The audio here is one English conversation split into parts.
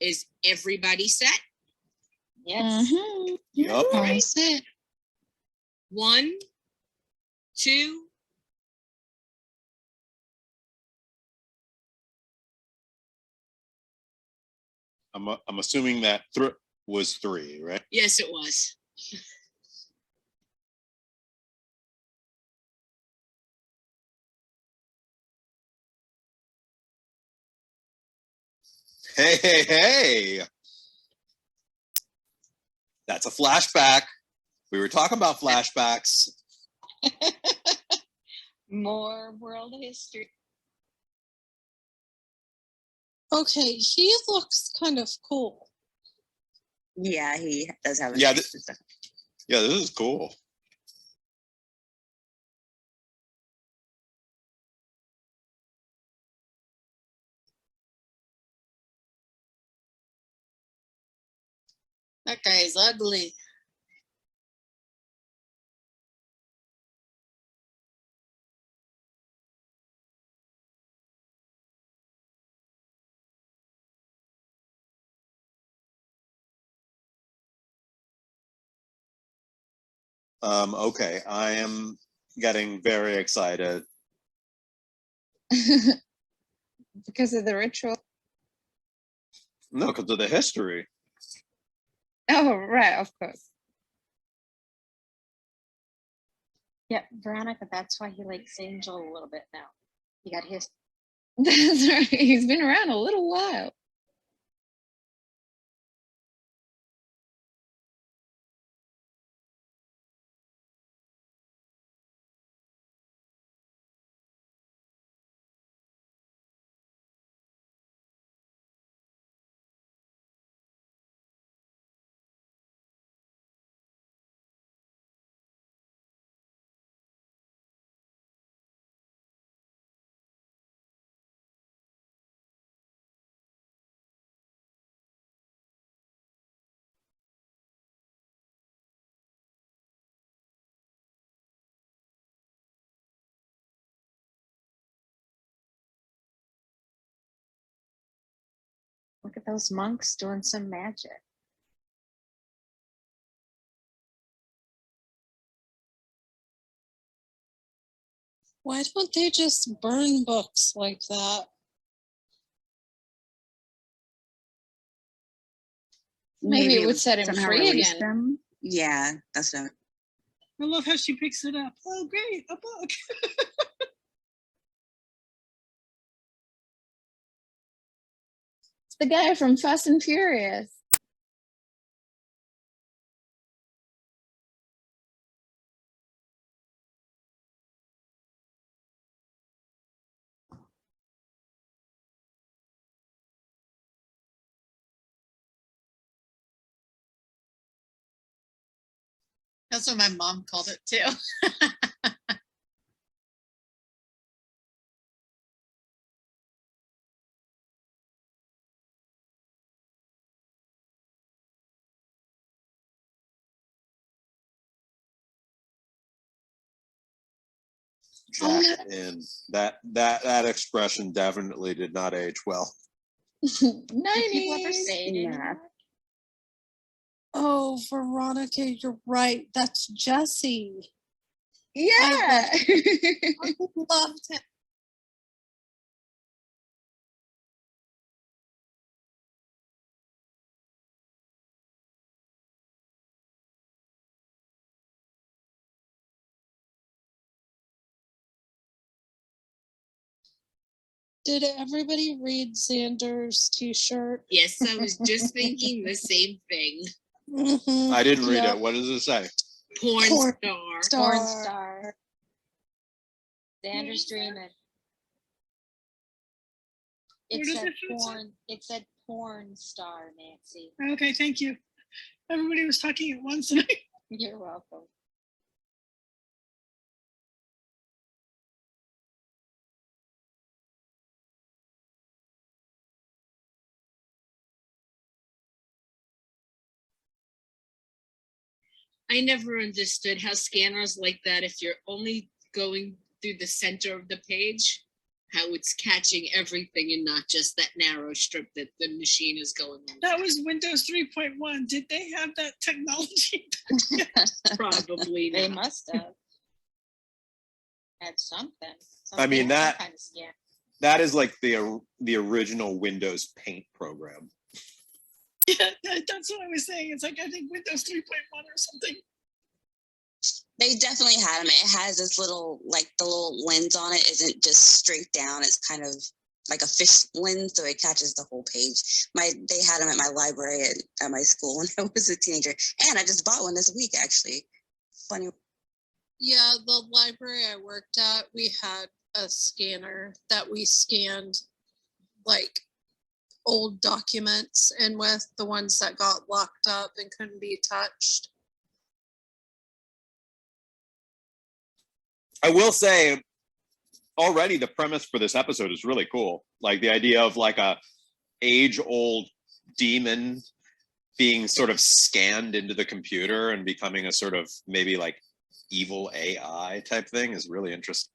Is everybody set? Yes. Yep. All right. Set. 1, 2. I'm assuming that was 3, right? Yes, it was. Hey. That's a flashback. We were talking about flashbacks. More world history. Okay, he looks kind of cool. Yeah, he does have. Yeah, this is cool. That guy is ugly. Okay, I am getting very excited. Because of the ritual. No, because of the history. Oh, right, of course. Yeah, Veronica, that's why he likes Angel a little bit now. He got his. That's right. He's been around a little while. Look at those monks doing some magic. Why don't they just burn books like that? Maybe it would set him somehow free release again. them. Yeah, that's not. I love how she picks it up. Oh, great, a book. It's the guy from Fast and Furious. That's what my mom called it too. Jack in that expression definitely did not age well. Do people ever say it Yeah. anymore? Oh, Veronica, you're right. That's Jesse. Yeah. I loved him. Did everybody read Xander's t-shirt? Yes, I was just thinking the same thing. Mm-hmm. I didn't read it. What does it say? Porn star. Porn star. Xander's dreaming. It What does said it say? porn. It said porn star, Nancy. Okay, thank you. Everybody was talking at once tonight. You're welcome. I never understood how scanners like that, if you're only going through the center of the page, how it's catching everything and not just that narrow strip that the machine is going on. That was Windows 3.1. Did they have that technology? Probably They not. must have had something. I mean, some that- kind of scan. That is like the original Windows Paint program. Yeah, that's what I was saying. It's like, I think Windows 3.1 or something. They definitely had them. It has this little, like the little lens on it isn't just straight down. It's kind of like a fish lens, so it catches the whole page. They had them at my library at my school when I was a teenager, and I just bought one this week actually. Funny. Yeah, the library I worked at, we had a scanner that we scanned like old documents in with, the ones that got locked up and couldn't be touched. I will say, already the premise for this episode is really cool. Like the idea of like a age-old demon being sort of scanned into the computer and becoming a sort of maybe like evil AI type thing is really interesting.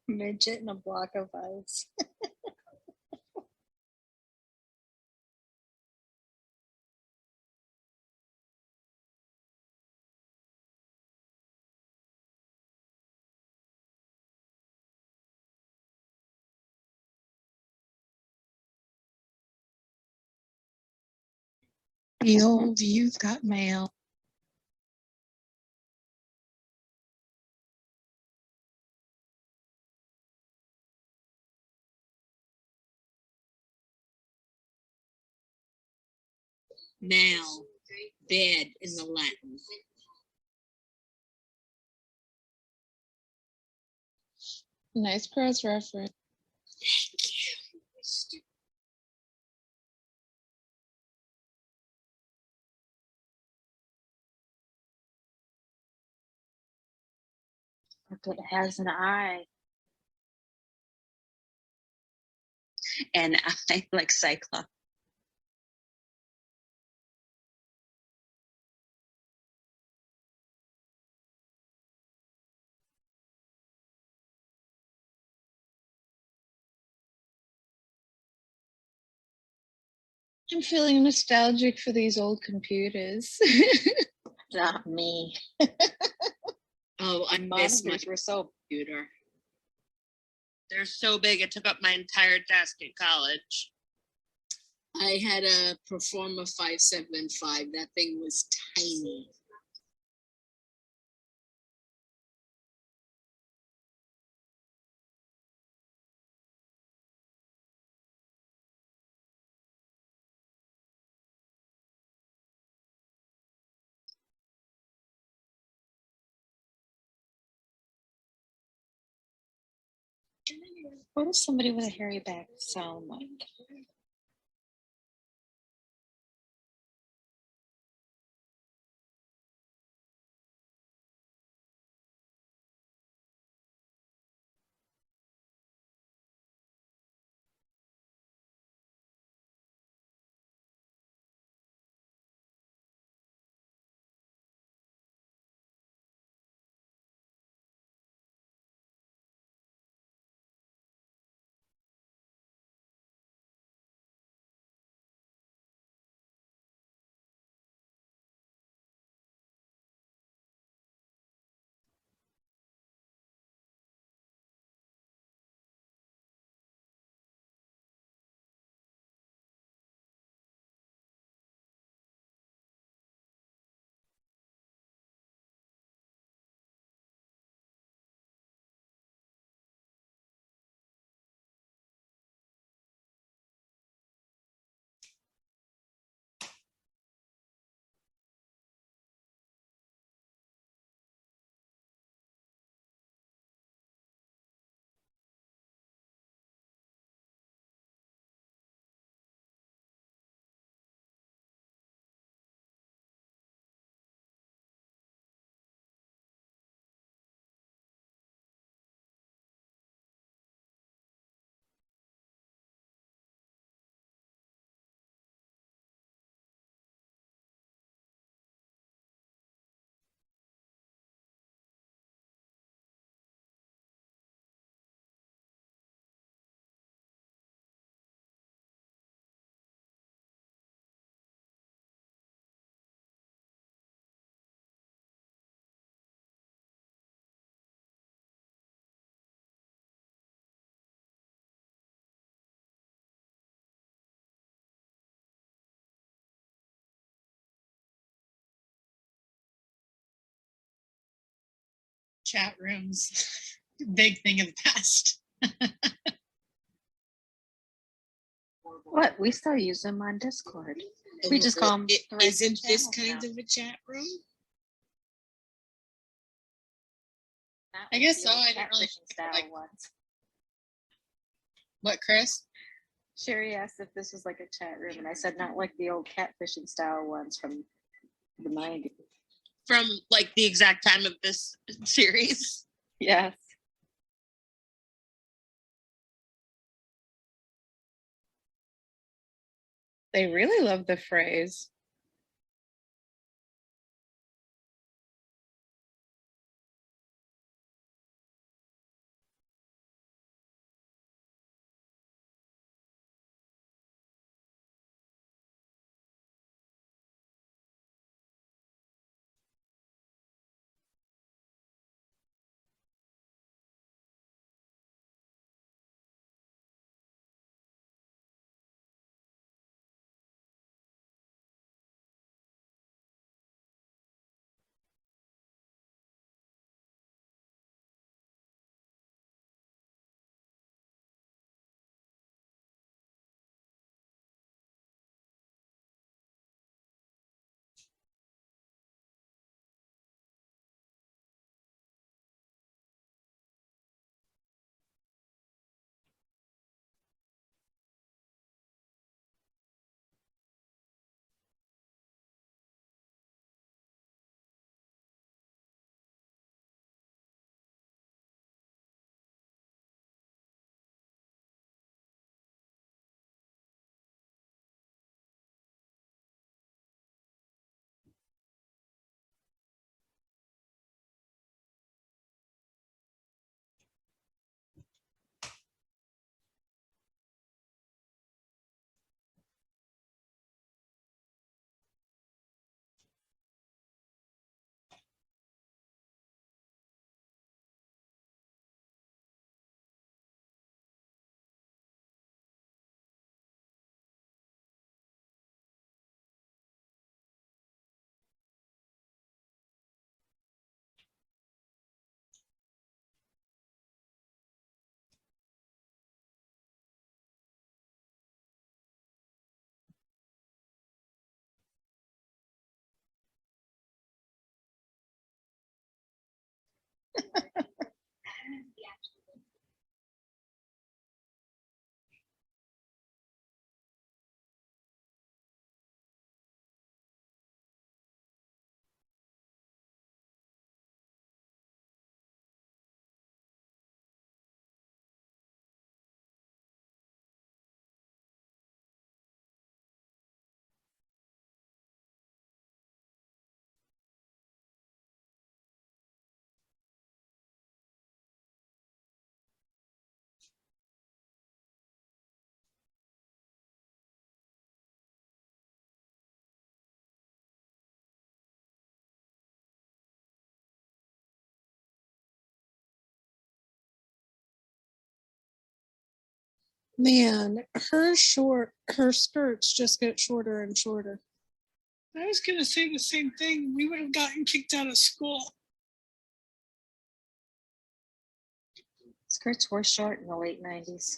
Midget and a block of ice. The old you've got mail. Mal, bed in the Latin. Nice cross reference. Look, it has an eye. And I like Cyclops. I'm feeling nostalgic for these old computers. Not me. Oh, I miss my Monitors were so computer. They're so big, it took up my entire desk at college. I had a Performa 575. That thing was tiny. What does somebody with a hairy back sound like? chat rooms. Big thing of the past. What? We still use them on Discord. We just call them. Isn't this kind of a chat room? I guess so. I didn't really Style like- ones. What, Chris? Sherry asked if this was like a chat room, and I said not like the old catfishing style ones from the 90s. From like the exact time of this series. Yes. They really love the phrase. Man, her skirts just get shorter and shorter. I was going to say the same thing. We would have gotten kicked out of school. Skirts were short in the late 90s.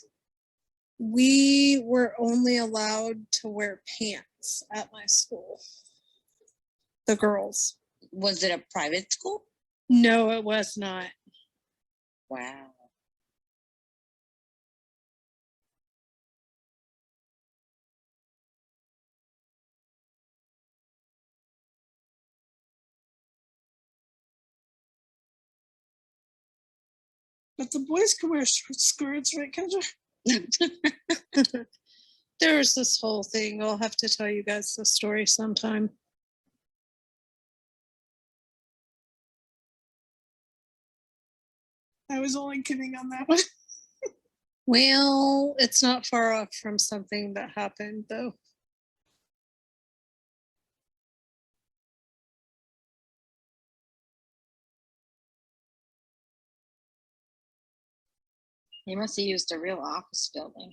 We were only allowed to wear pants at my school. The girls. Was it a private school? No, it was not. Wow. But the boys could wear short skirts, right, Kendra? There was this whole thing. I'll have to tell you guys the story sometime. I was only kidding on that one. Well, it's not far off from something that happened, though. You must have used a real office building.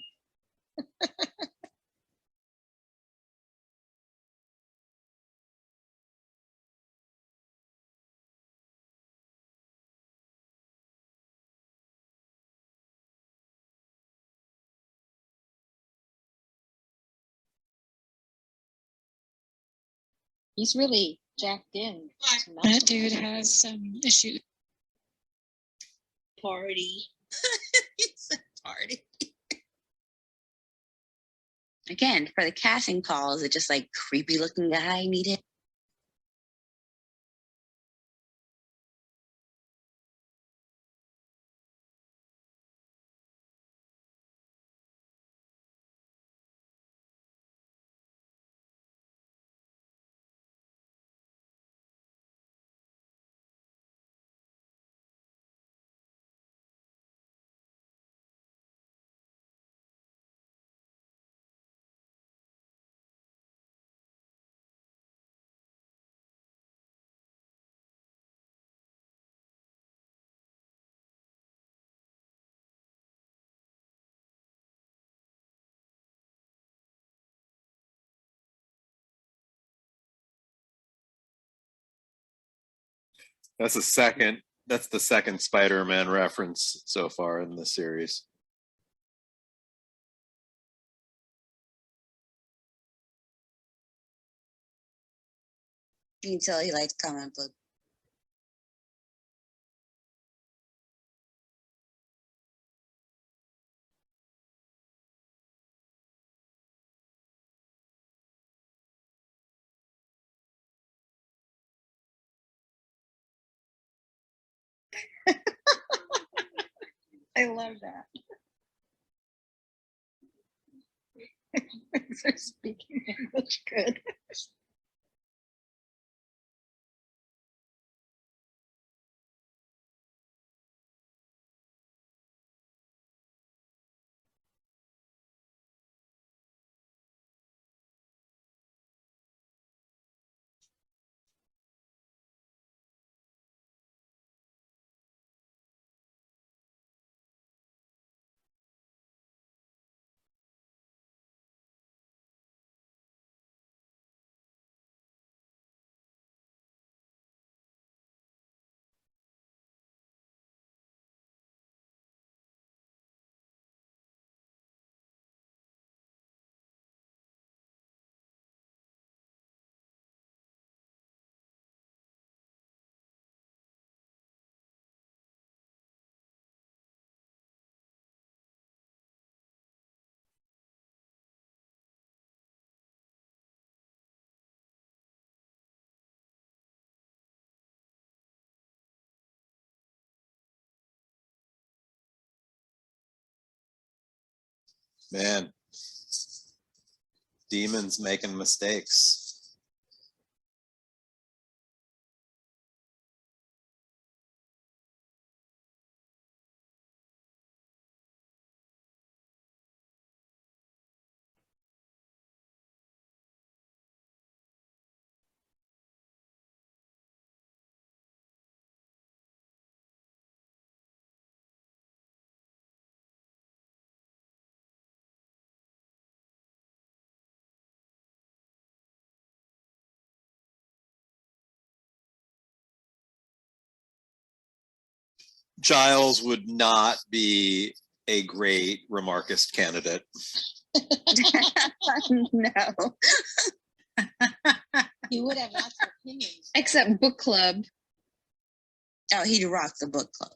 He's really jacked in. That dude has some issues. Party. It's a party. Again, for the casting call, is it just like creepy looking guy needed? That's the second Spider-Man reference so far in the series. You can tell he likes comic book. I love that. They're speaking English good. Man, demons making mistakes. Giles would not be a great Remarkist candidate. No. He would have lots of opinions. Except book club. Oh, he'd rock the book club.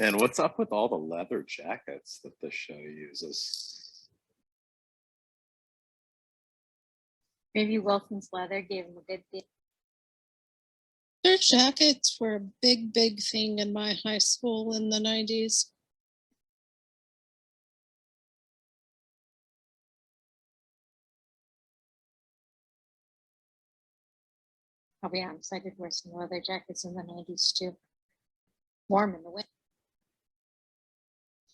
And what's up with all the leather jackets that the show uses? Maybe Wilson's leather gave him a good deal. Their jackets were a big, big thing in my high school in the 90s. I'll be honest, I did wear some leather jackets in the 90s too. Warm in the winter.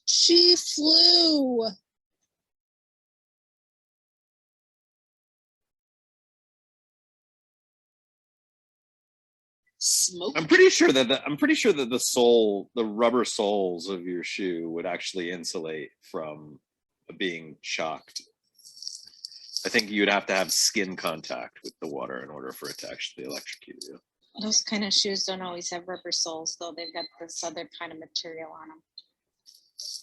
She flew. Smoke. I'm pretty sure that the rubber soles of your shoe would actually insulate from being shocked. I think you'd have to have skin contact with the water in order for it to actually electrocute you. Those kind of shoes don't always have rubber soles, though. They've got this other kind of material on them.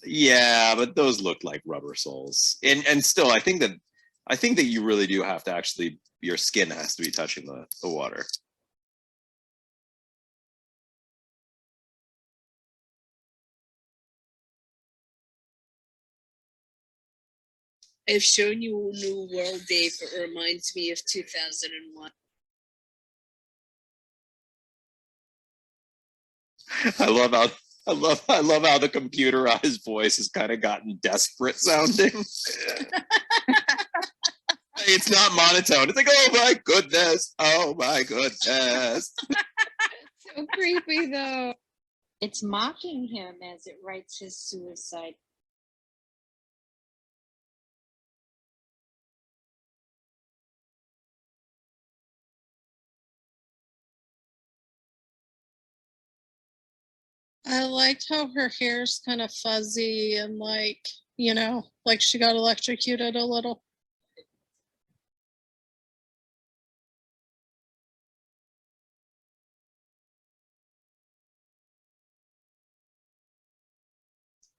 Yeah, but those look like rubber soles. And still, I think that you really do have to actually, your skin has to be touching the water. I've shown you a New World Day, but it reminds me of 2001. I love how the computerized voice has kind of gotten desperate sounding. It's not monotone. It's like, oh my goodness. Oh my goodness. So creepy, though. It's mocking him as it writes his suicide. I liked how her hair's kind of fuzzy and like, like she got electrocuted a little.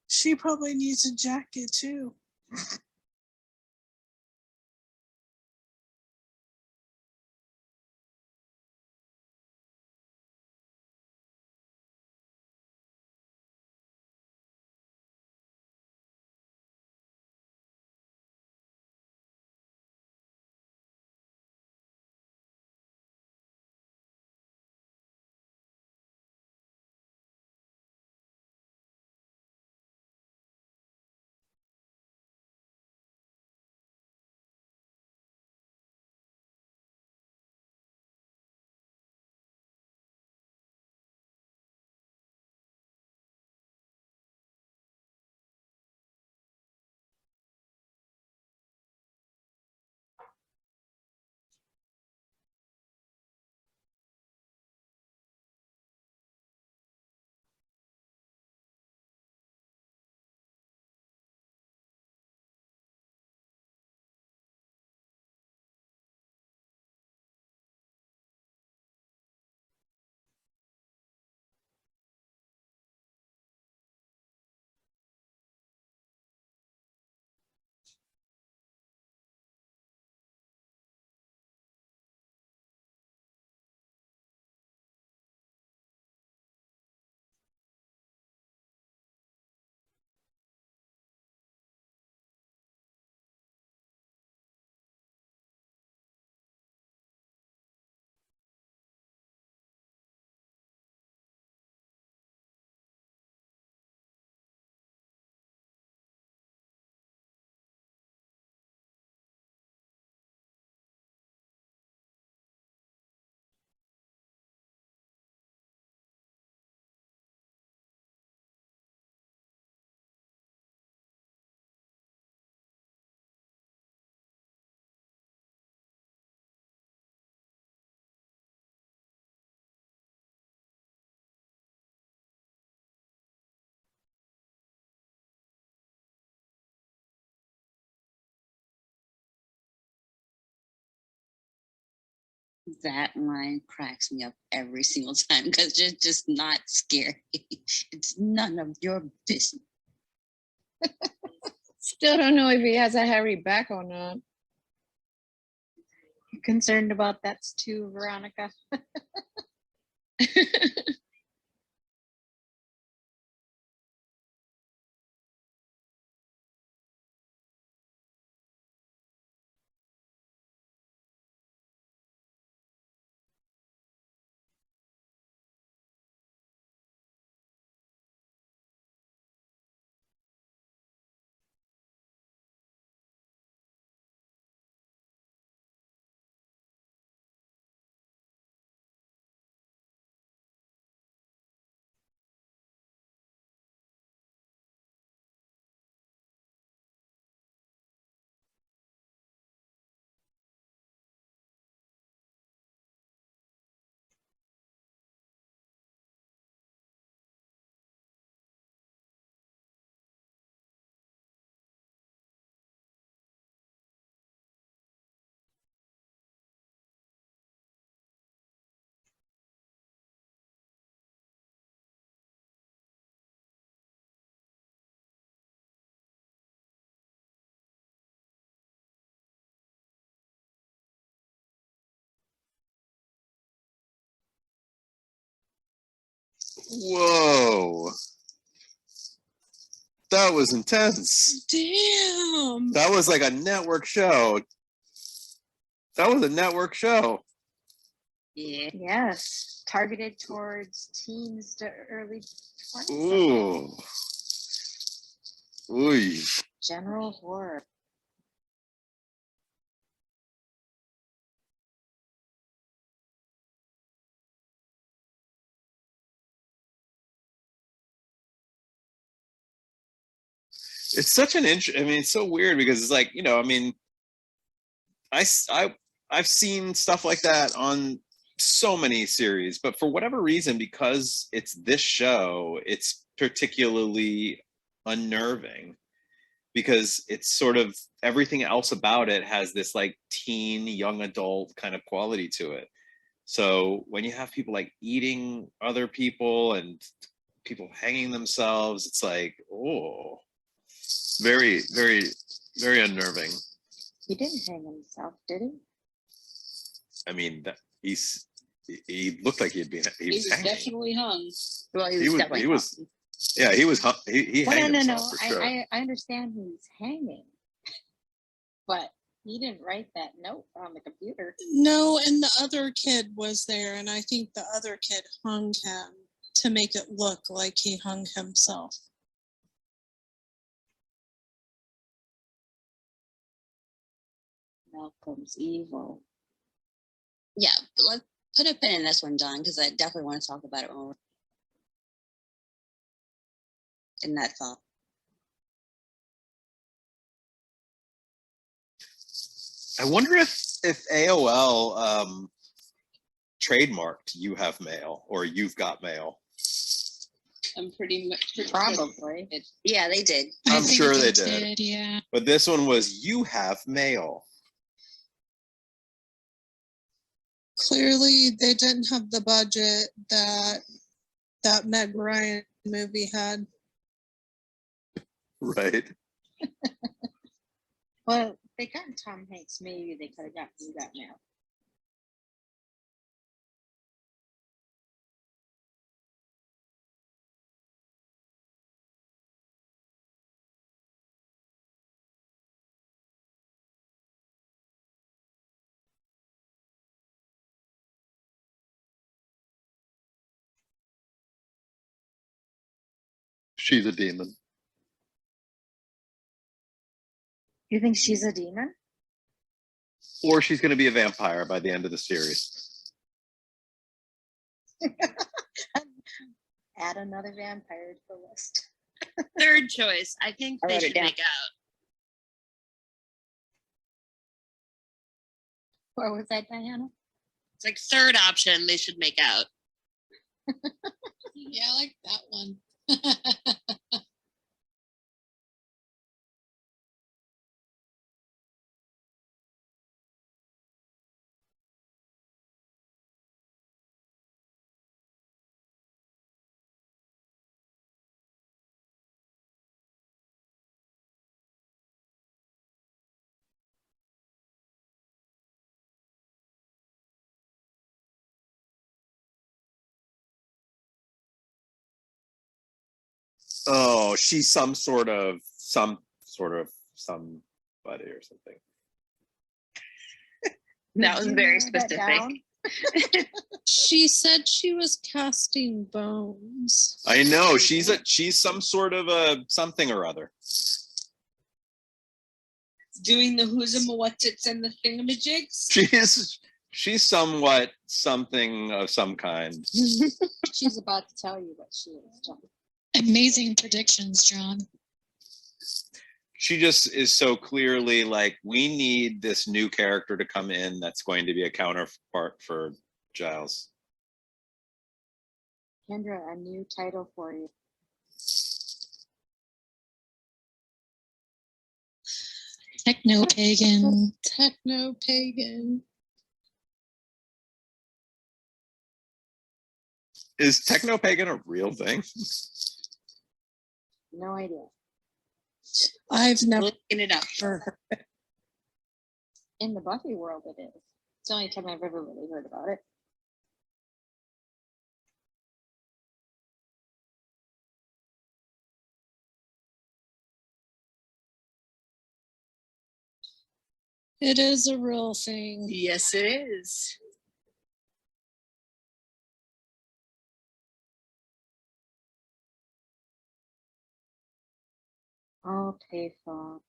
She probably needs a jacket too. That line cracks me up every single time because it's just not scary. It's none of your business. Still don't know if he has a hairy back or not. You concerned about that too, Veronica? Whoa. That was intense. Damn. That was like a network show. That was a network show. Yeah. Yes, targeted towards teens to early 20s. Ooh. Ooh. General horror. It's such an I mean, it's so weird because it's like, I mean, I've seen stuff like that on so many series, but for whatever reason, because it's this show, it's particularly unnerving because it's sort of everything else about it has this like teen, young adult kind of quality to it. So when you have people like eating other people and people hanging themselves, it's like, oh, very, very, very unnerving. He didn't hang himself, did he? I mean, he looked like he was hanging. definitely hung. Well, he He was was, definitely he was, yeah, he was, he Well, hanged no. himself for sure. I understand he's hanging, but he didn't write that note on the computer. No, and the other kid was there, and I think the other kid hung him to make it look like he hung himself. Malcolm's evil. Yeah, but let's put a pin in this one, John, because I definitely want to talk about it more. In that thought. I wonder if AOL trademarked "You Have Mail" or "You've Got Mail." I'm pretty much Probably. Yeah, they did. I'm I think sure they did. Yeah. But this one was "You Have Mail." Clearly, they didn't have the budget that Meg Ryan movie had. Right. Well, they got Tom Hanks. Maybe they could have got You Got Mail. She's a demon. You think she's a demon? Or she's going to be a vampire by the end of the series. Add another vampire to the list. Third choice. I think I they wrote it should down. make out. What was that, Diana? It's like third option. They should make out. Yeah, I like that one. Oh, she's somebody or something. That Did was you very narrow that specific. down? She said she was casting bones. I know she's some sort of a something or other. Doing the who's and what's it's and the thingamajigs. She's somewhat something of some kind. She's about to tell you what she is, John. Amazing predictions, John. She just is so clearly like, we need this new character to come in that's going to be a counterpart for Giles. Kendra, a new title for you. Techno-pagan. Techno-pagan. Is techno-pagan a real thing? No idea. I've never Looking it up. heard. In the Buffy world, it is. It's the only time I've ever really heard about it. It is a real thing. Yes, it is. Oh, payphone.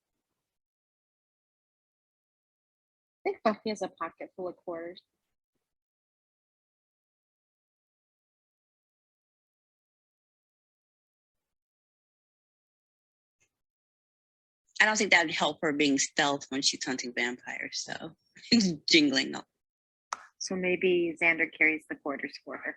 I think Buffy has a pocket full of quarters. I don't think that would help her being stealth when she's hunting vampires. So it's jingling up. So maybe Xander carries the quarters for her.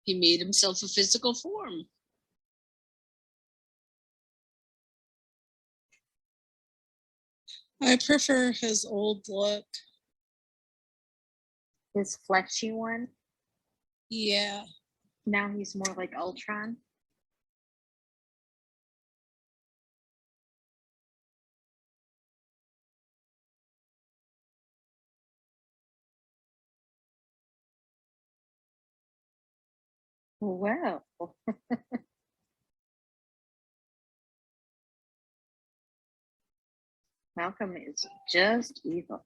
He made himself a physical form. I prefer his old look. His fleshy one. Yeah. Now he's more like Ultron. Wow. Malcolm is just evil.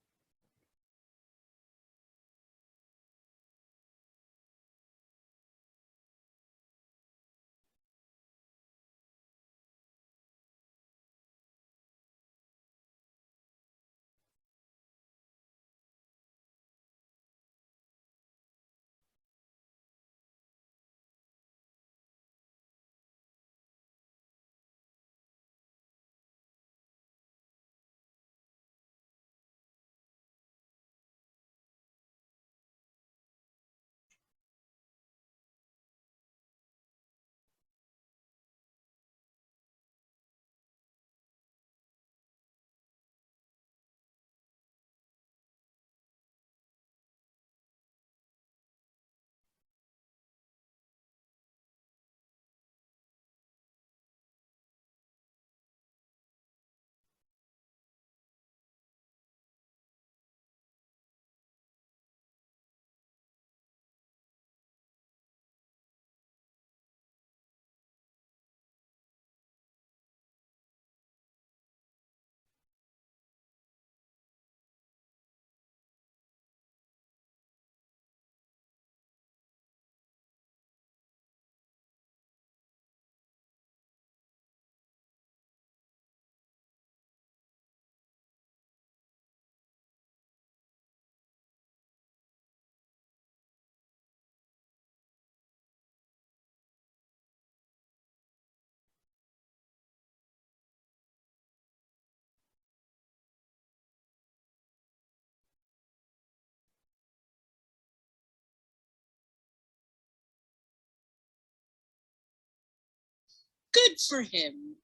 Good for him.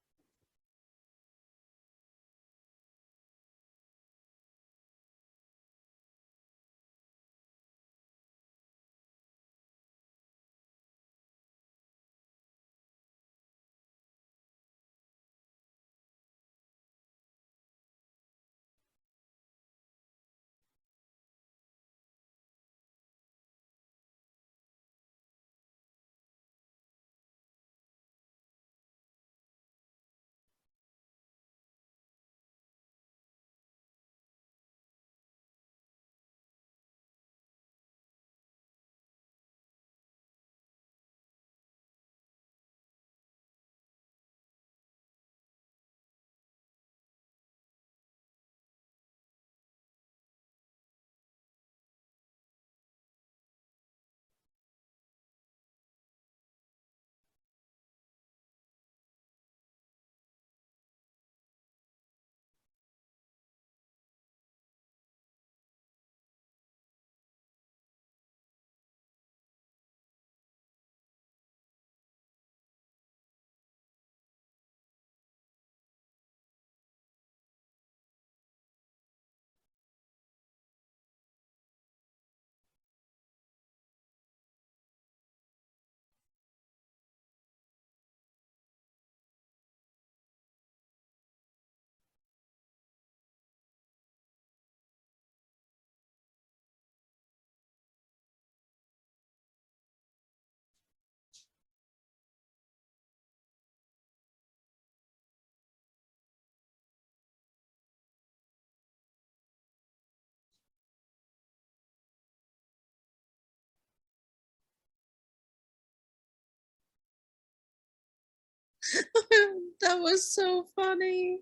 That was so funny.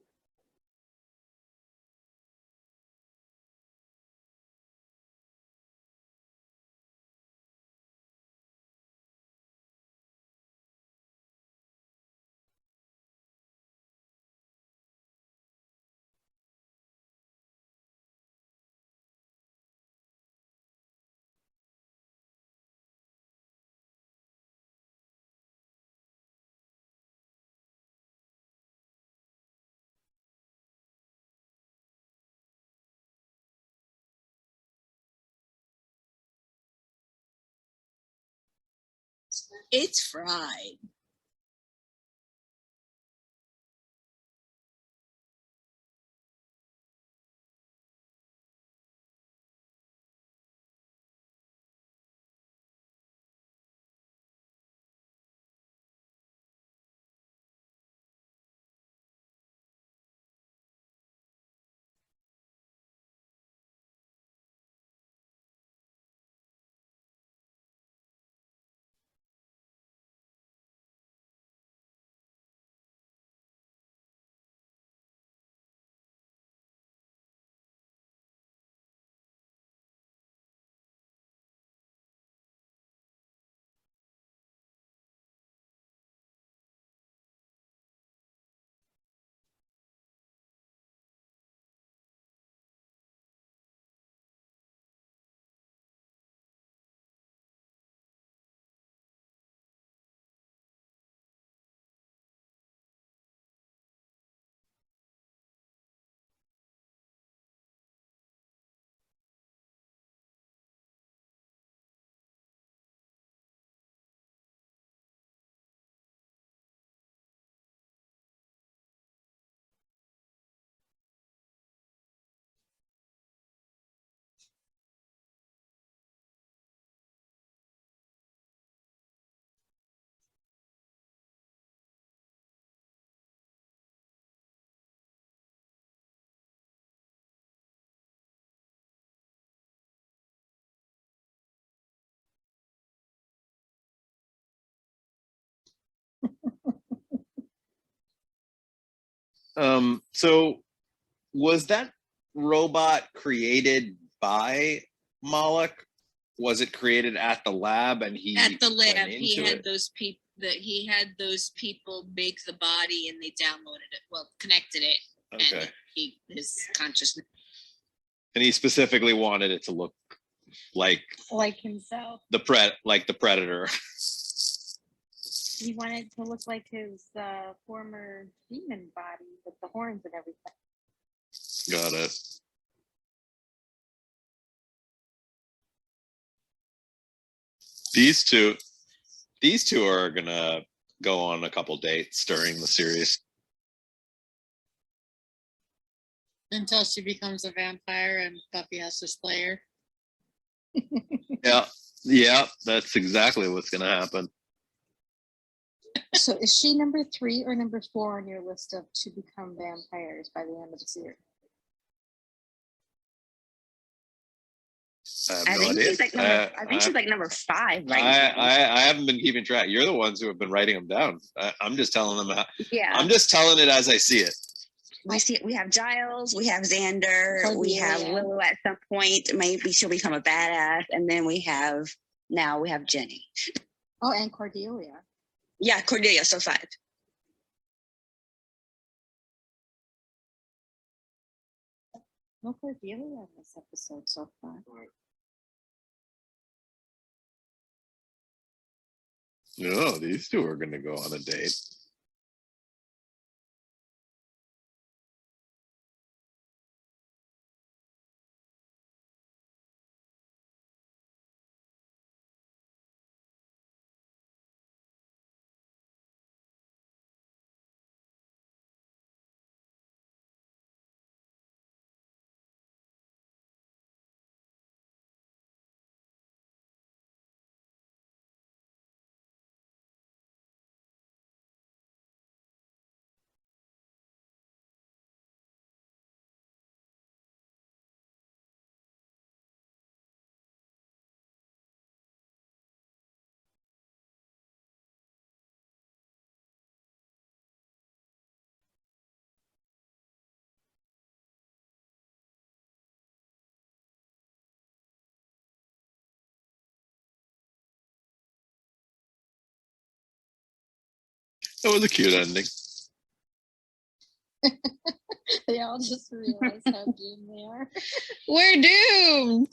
It's fried. So was that robot created by Moloch? Was it created at the lab and he At the went lab, he into had it? those people make the body, and they downloaded it. Well, connected it, Okay. and his consciousness. And he specifically wanted it to look like himself. the Predator. He wanted to look like his former demon body with the horns and everything. Got it. These two are gonna go on a couple dates during the series. Until she becomes a vampire and Buffy has to slay her. Yeah, that's exactly what's gonna happen. So is she number 3 or number 4 on your list of to become vampires by the end of the series? I have no idea. I think she's like number 5 right now. I haven't been keeping track. You're the ones who have been writing them down. I'm just telling them. Yeah. I'm just telling it as I see it. We have Giles, we have Xander, Cordelia. we have Willow at some point. Maybe she'll become a badass, and then we have Jenny. Oh, and Cordelia. Yeah, Cordelia. So 5. No Cordelia in this episode so far. No, these two are gonna go on a date. That was a cute ending. They all just realize how doomed they are. We're doomed.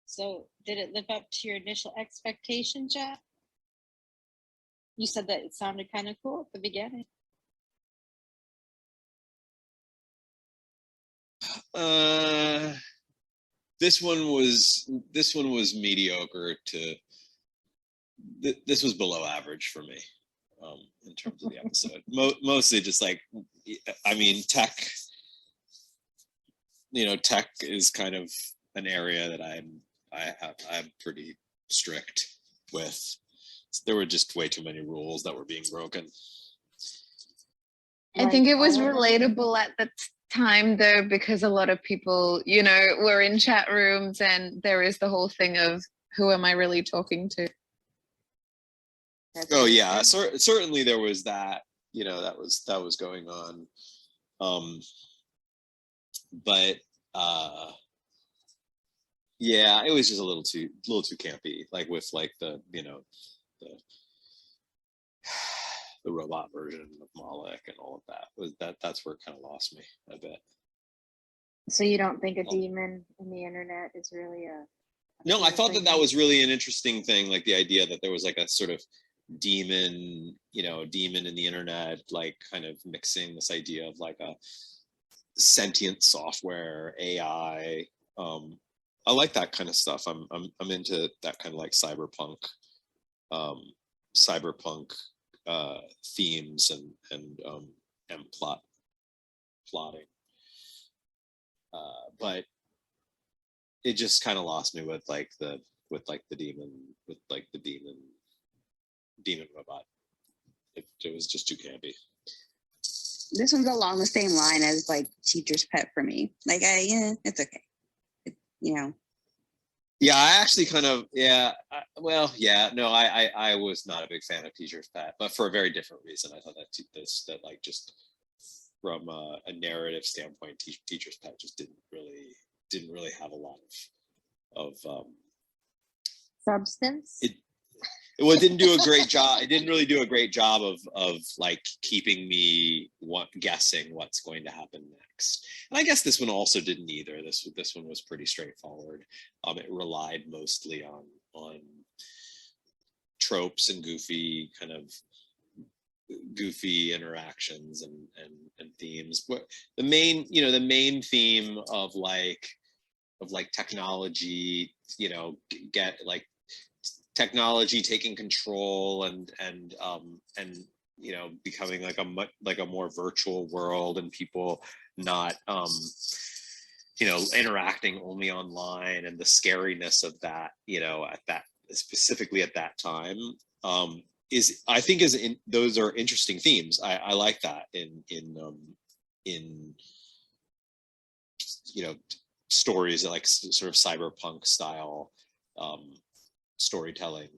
So, did it live up to your initial expectations, Jack? You said that it sounded kind of cool at the beginning. This one was mediocre to. This was below average for me, in terms of the episode. Mostly just like, I mean, tech. Tech is kind of an area that I'm pretty strict with. There were just way too many rules that were being broken. I think it was relatable at the time though, because a lot of people, were in chat rooms and there is the whole thing of who am I really talking to? Oh yeah, certainly there was that, that was going on. But yeah, it was just a little too campy, like with like the robot version of Moloch and all of that. That's where it kind of lost me a bit. So you don't think a demon in the internet is really a No, I thought that was really an interesting thing, like the idea that there was like a sort of demon in the internet, like kind of mixing this idea of like a sentient software, AI. I like that kind of stuff. I'm into that kind of like cyberpunk themes and plotting. But it just kind of lost me with the demon robot. It was just too campy. This one's along the same line as like Teacher's Pet for me. Like, it's okay. Yeah, I actually kind of, I was not a big fan of Teacher's Pet, but for a very different reason. I thought that like just from a narrative standpoint, Teacher's Pet just didn't really have a lot of substance. It didn't do a great job. It didn't really do a great job of like keeping me guessing what's going to happen next. And I guess this one also didn't either. This one was pretty straightforward. It relied mostly on tropes and goofy interactions and themes. But the main theme of technology, get like technology taking control and becoming like a more virtual world, and people not interacting only online, and the scariness of that, specifically at that time, those are interesting themes. I like that in stories like sort of cyberpunk style storytelling,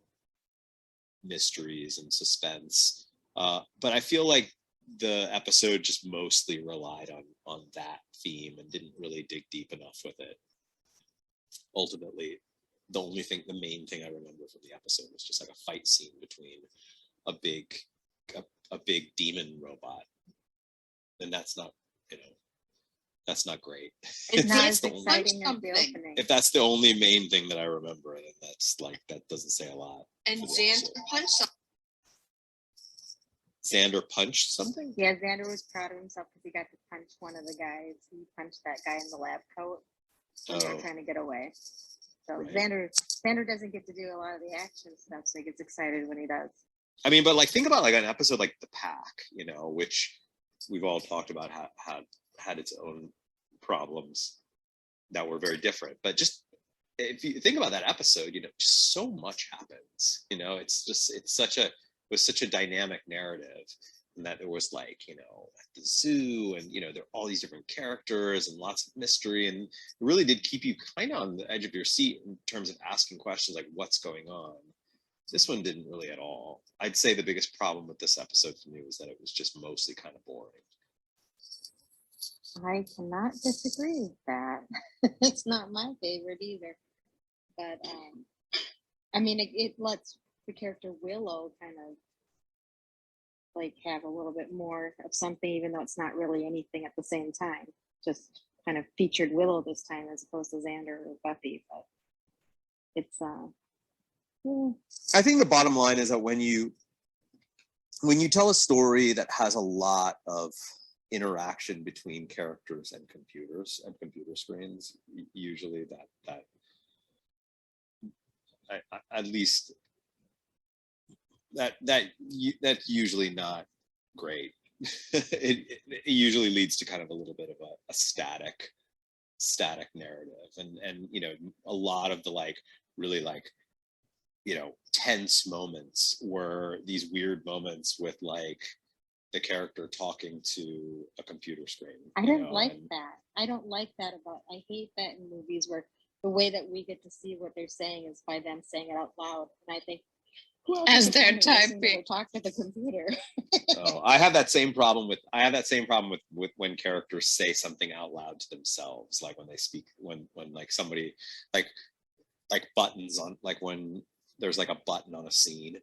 mysteries and suspense. But I feel like the episode just mostly relied on that theme and didn't really dig deep enough with it. Ultimately, the main thing I remember from the episode was just like a fight scene between a big demon robot, and that's not great. It's not as exciting as the opening. If that's the only main thing that I remember, then that doesn't say a lot. And Xander punched something. Xander punched something? Yeah, Xander was proud of himself because he got to punch one of the guys. He punched that guy in the lab coat when they were trying to get away. So right. Xander doesn't get to do a lot of the action stuff, so he gets excited when he does. I mean, but like think about like an episode like The Pack, which we've all talked about had its own problems that were very different. But just if you think about that episode, just so much happens. It was such a dynamic narrative, and that it was like, at the zoo, and there are all these different characters and lots of mystery, and it really did keep you kind of on the edge of your seat in terms of asking questions like, what's going on? This one didn't really at all. I'd say the biggest problem with this episode for me was that it was just mostly kind of boring. I cannot disagree with that. It's not my favorite either. but I mean, it lets the character Willow kind of like have a little bit more of something, even though it's not really anything at the same time. Just kind of featured Willow this time as opposed to Xander or Buffy, but it's I think the bottom line is that when you tell a story that has a lot of interaction between characters and computers and computer screens, usually that at least that's usually not great. it usually leads to kind of a little bit of a static narrative, and you know, a lot of the like really like, you know, tense moments were these weird moments with like the character talking to a computer screen. I don't like that. I don't like that about, I hate that in movies where the way that we get to see what they're saying is by them saying it out loud. And I think, as they're typing, talk to the computer. Oh, I have that same problem with when characters say something out loud to themselves, like when they speak, when like somebody like buttons on, like when there's like a button on a scene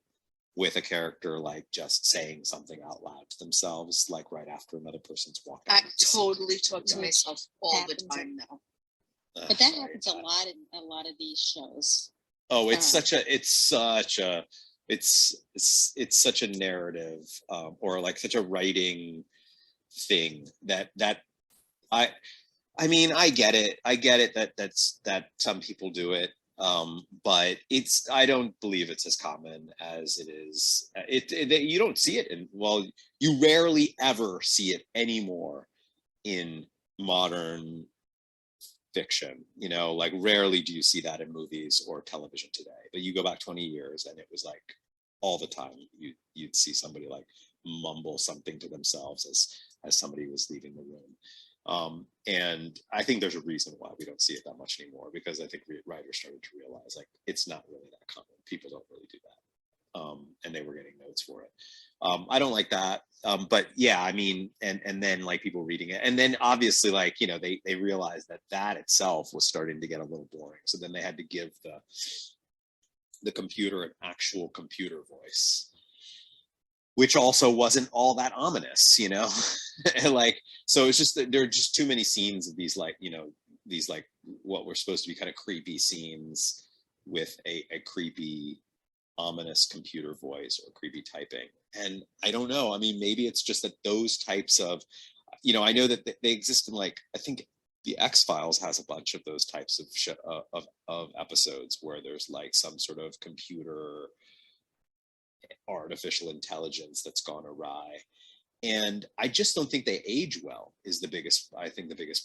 with a character like just saying something out loud to themselves, like right after another person's walking. I totally talk to myself all the time now. But that happens a lot in a lot of these shows. Oh, it's such a narrative, or like such a writing thing that I mean, I get it that some people do it, but I don't believe it's as common as it is. You don't see it you rarely ever see it anymore in modern fiction, you know, like rarely do you see that in movies or television today. But you go back 20 years and it was like all the time you'd see somebody like mumble something to themselves as somebody was leaving the room. And I think there's a reason why we don't see it that much anymore, because I think writers started to realize like it's not really that common. People don't really do that. And they were getting notes for it. I don't like that. But yeah, I mean, and then like people reading it, and then obviously like, you know, they realized that itself was starting to get a little boring. So then they had to give the computer an actual computer voice, which also wasn't all that ominous, you know. And like, so it's just that there are just too many scenes of these like, you know, these like what were supposed to be kind of creepy scenes with a creepy ominous computer voice or creepy typing. And I don't know, I mean, maybe it's just that those types of, you know, I know that they exist in like, I think the X-Files has a bunch of those types of episodes where there's like some sort of computer artificial intelligence that's gone awry. And I just don't think they age well is the biggest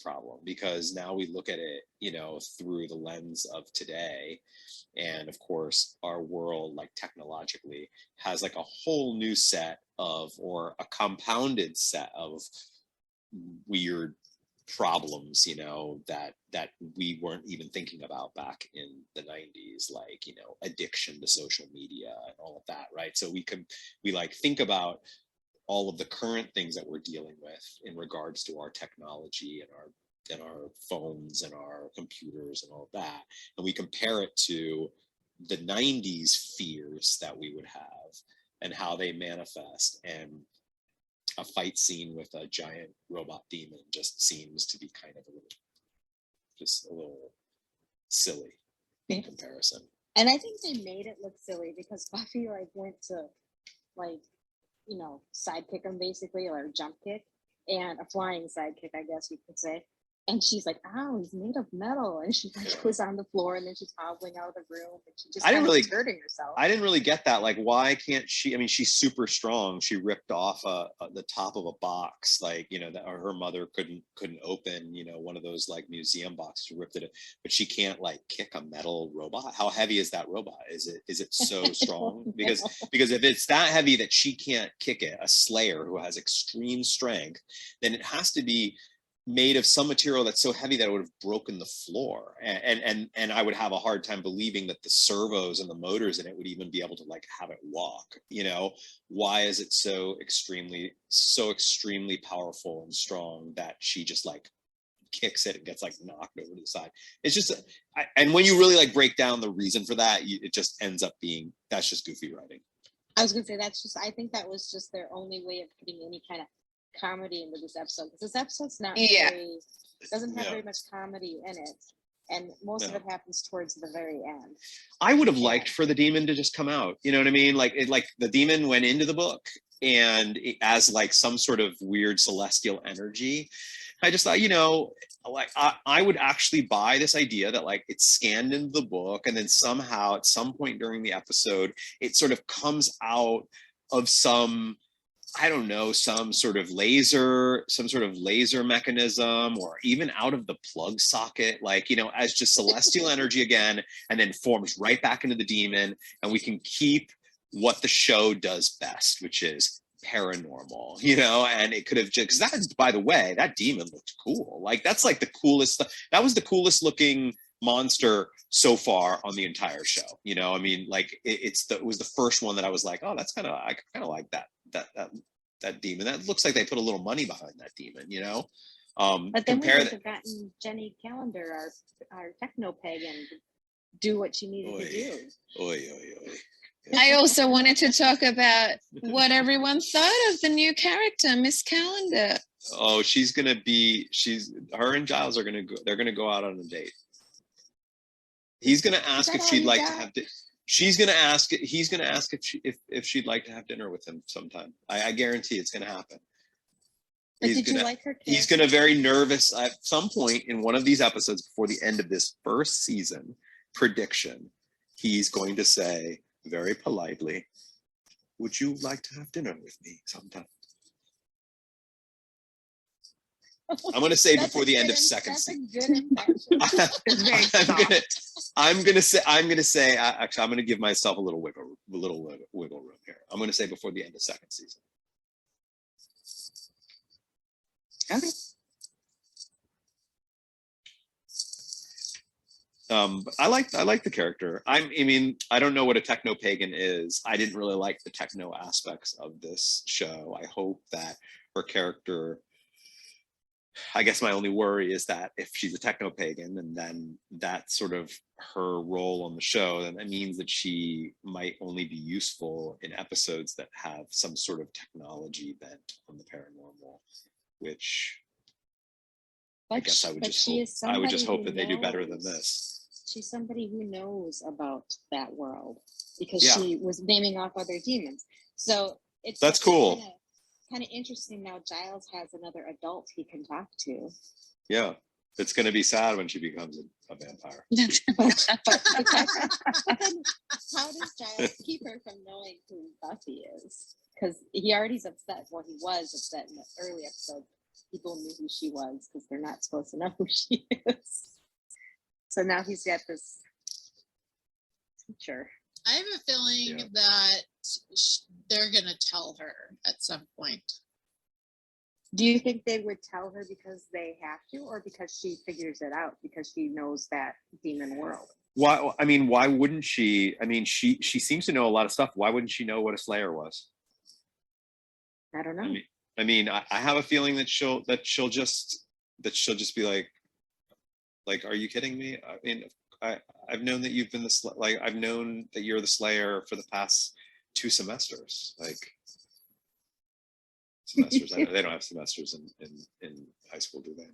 problem, because now we look at it, you know, through the lens of today. And of course, our world, like technologically, has like a whole new set of, or a compounded set of weird problems, you know, that we weren't even thinking about back in the 90s, like, you know, addiction to social media and all of that, right? So we like think about all of the current things that we're dealing with in regards to our technology and our phones and our computers and all of that, and we compare it to the 90s fears that we would have and how they manifest. And a fight scene with a giant robot demon just seems to be kind of a little silly in comparison. And I think they made it look silly because Buffy like went to like, you know, sidekick him basically, or jump kick, and a flying sidekick, I guess you could say. And she's like, "Oh, he's made of metal," and she like goes on the floor, and then she's hobbling out of the room, and she just hurting herself. I didn't really get that. Like, why can't she? I mean, she's super strong. She ripped off the top of a box, like, you know, that her mother couldn't open. You know, one of those like museum boxes. She ripped it, but she can't like kick a metal robot. How heavy is that robot? Is it so strong? Because if it's that heavy that she can't kick it, a Slayer who has extreme strength, then it has to be made of some material that's so heavy that it would have broken the floor, and I would have a hard time believing that the servos and the motors in it would even be able to like have it walk. You know, why is it so extremely powerful and strong that she just like kicks it and gets like knocked over to the side. It's just, and when you really like break down the reason for that, it just ends up being, that's just goofy writing. I was gonna say I think that was just their only way of putting any kind of comedy into this episode, because this episode's not very, doesn't have very much comedy in it, and most of it happens towards the very end. I would have liked for the demon to just come out. You know what I mean? Like the demon went into the book and as like some sort of weird celestial energy. I just thought, you know, like I would actually buy this idea that like it's scanned into the book and then somehow at some point during the episode, it sort of comes out of some, I don't know, some sort of laser mechanism, or even out of the plug socket, like, you know, as just celestial energy again, and then forms right back into the demon. And we can keep what the show does best, which is paranormal, you know. And it could have just, because that, by the way, that demon looked cool. Like that's like the coolest, that was the coolest looking monster so far on the entire show, you know. I mean, like it was the first one that I was like, oh, that's kind of, I kind of like that demon. That looks like they put a little money behind that demon, you know. But then we would have gotten Jenny Calendar, our techno pagan, do what she needed to do. Oy. I also wanted to talk about what everyone thought of the new character, Miss Calendar. Oh, her and Giles are gonna go, they're gonna go out on a date. He's gonna ask if she'd like to have he's gonna ask if she'd like to have dinner with him sometime. I guarantee it's gonna happen. But did you like her character? He's gonna very nervous at some point in one of these episodes before the end of this first season prediction. He's going to say very politely, would you like to have dinner with me sometime? I'm going to say before the end of second season. I'm going to say, actually, I'm going to give myself a little wiggle room here. I'm going to say before the end of second season. Okay. I like the character. I mean, I don't know what a techno pagan is. I didn't really like the techno aspects of this show. I hope that her character, I guess my only worry is that if she's a techno pagan and then that's sort of her role on the show, then that means that she might only be useful in episodes that have some sort of technology bent on the paranormal, which I guess I would just hope that they do better than this. She's somebody who knows about that world because she was naming off other demons. So that's cool. Kind of interesting now. Giles has another adult he can talk to. Yeah, it's going to be sad when she becomes a vampire. But how does Giles keep her from knowing who Buffy is? Because he already's upset. Well, he was upset in the early episode. People knew who she was because they're not supposed to know who she is. So now he's got this teacher. I have a feeling that they're going to tell her at some point. Do you think they would tell her because they have to, or because she figures it out, because she knows that demon world? Why? I mean, why wouldn't she? I mean, she seems to know a lot of stuff. Why wouldn't she know what a Slayer was? I don't know. I mean, I have a feeling that she'll just be like, are you kidding me? I mean, I've known that you've been I've known that you're the Slayer for the past 2 semesters. Like semesters, they don't have semesters in high school, do they?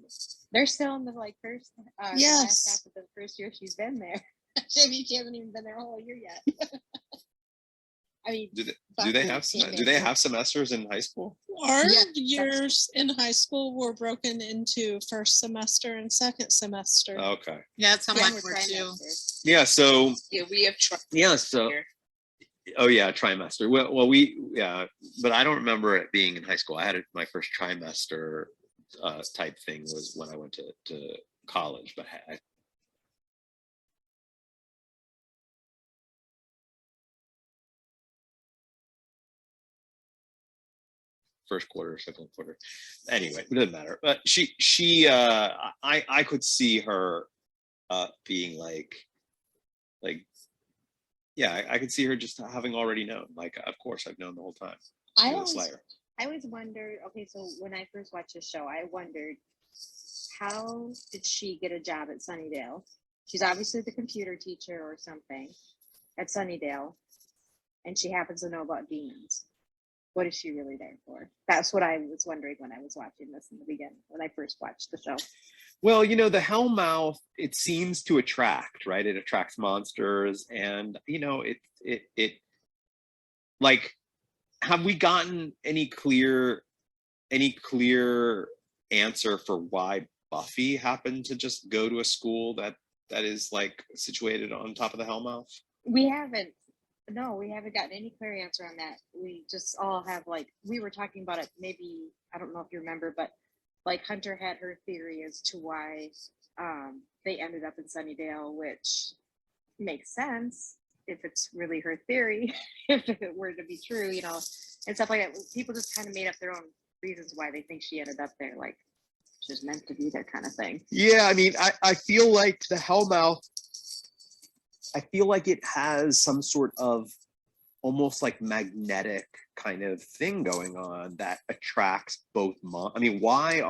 They're still in the first last half of the first year she's been there. She hasn't even been there a whole year yet. I mean, do they have semesters in high school? Our years in high school were broken into first semester and second semester. Okay. Yeah, it's how mine were too. Yeah. So. Yeah, we have. Yeah. So. Oh yeah, trimester. Well, but I don't remember it being in high school. I had my first trimester type thing was when I went to college, but first quarter, second quarter. Anyway, it doesn't matter. But I could see her being like, yeah, I could see her just having already known. Like, of course, I've known the whole time. I always wondered. Okay, so when I first watched the show, I wondered how did she get a job at Sunnydale? She's obviously the computer teacher or something at Sunnydale, and she happens to know about demons. What is she really there for? That's what I was wondering when I was watching this in the beginning, when I first watched the show. Well, you know, the Hellmouth, it seems to attract, right? It attracts monsters, and you know, it like, have we gotten any clear answer for why Buffy happened to just go to a school that is like situated on top of the Hellmouth? We haven't gotten any clear answer on that. We just all have, like, we were talking about it, maybe, I don't know if you remember, but like Hunter had her theory as to why they ended up in Sunnydale, which makes sense if it's really her theory, if it were to be true, you know, and stuff like that. People just kind of made up their own reasons why they think she ended up there, like she's meant to be there kind of thing. Yeah, I mean, I feel like the Hellmouth, I feel like it has some sort of almost like magnetic kind of thing going on that attracts both I mean, why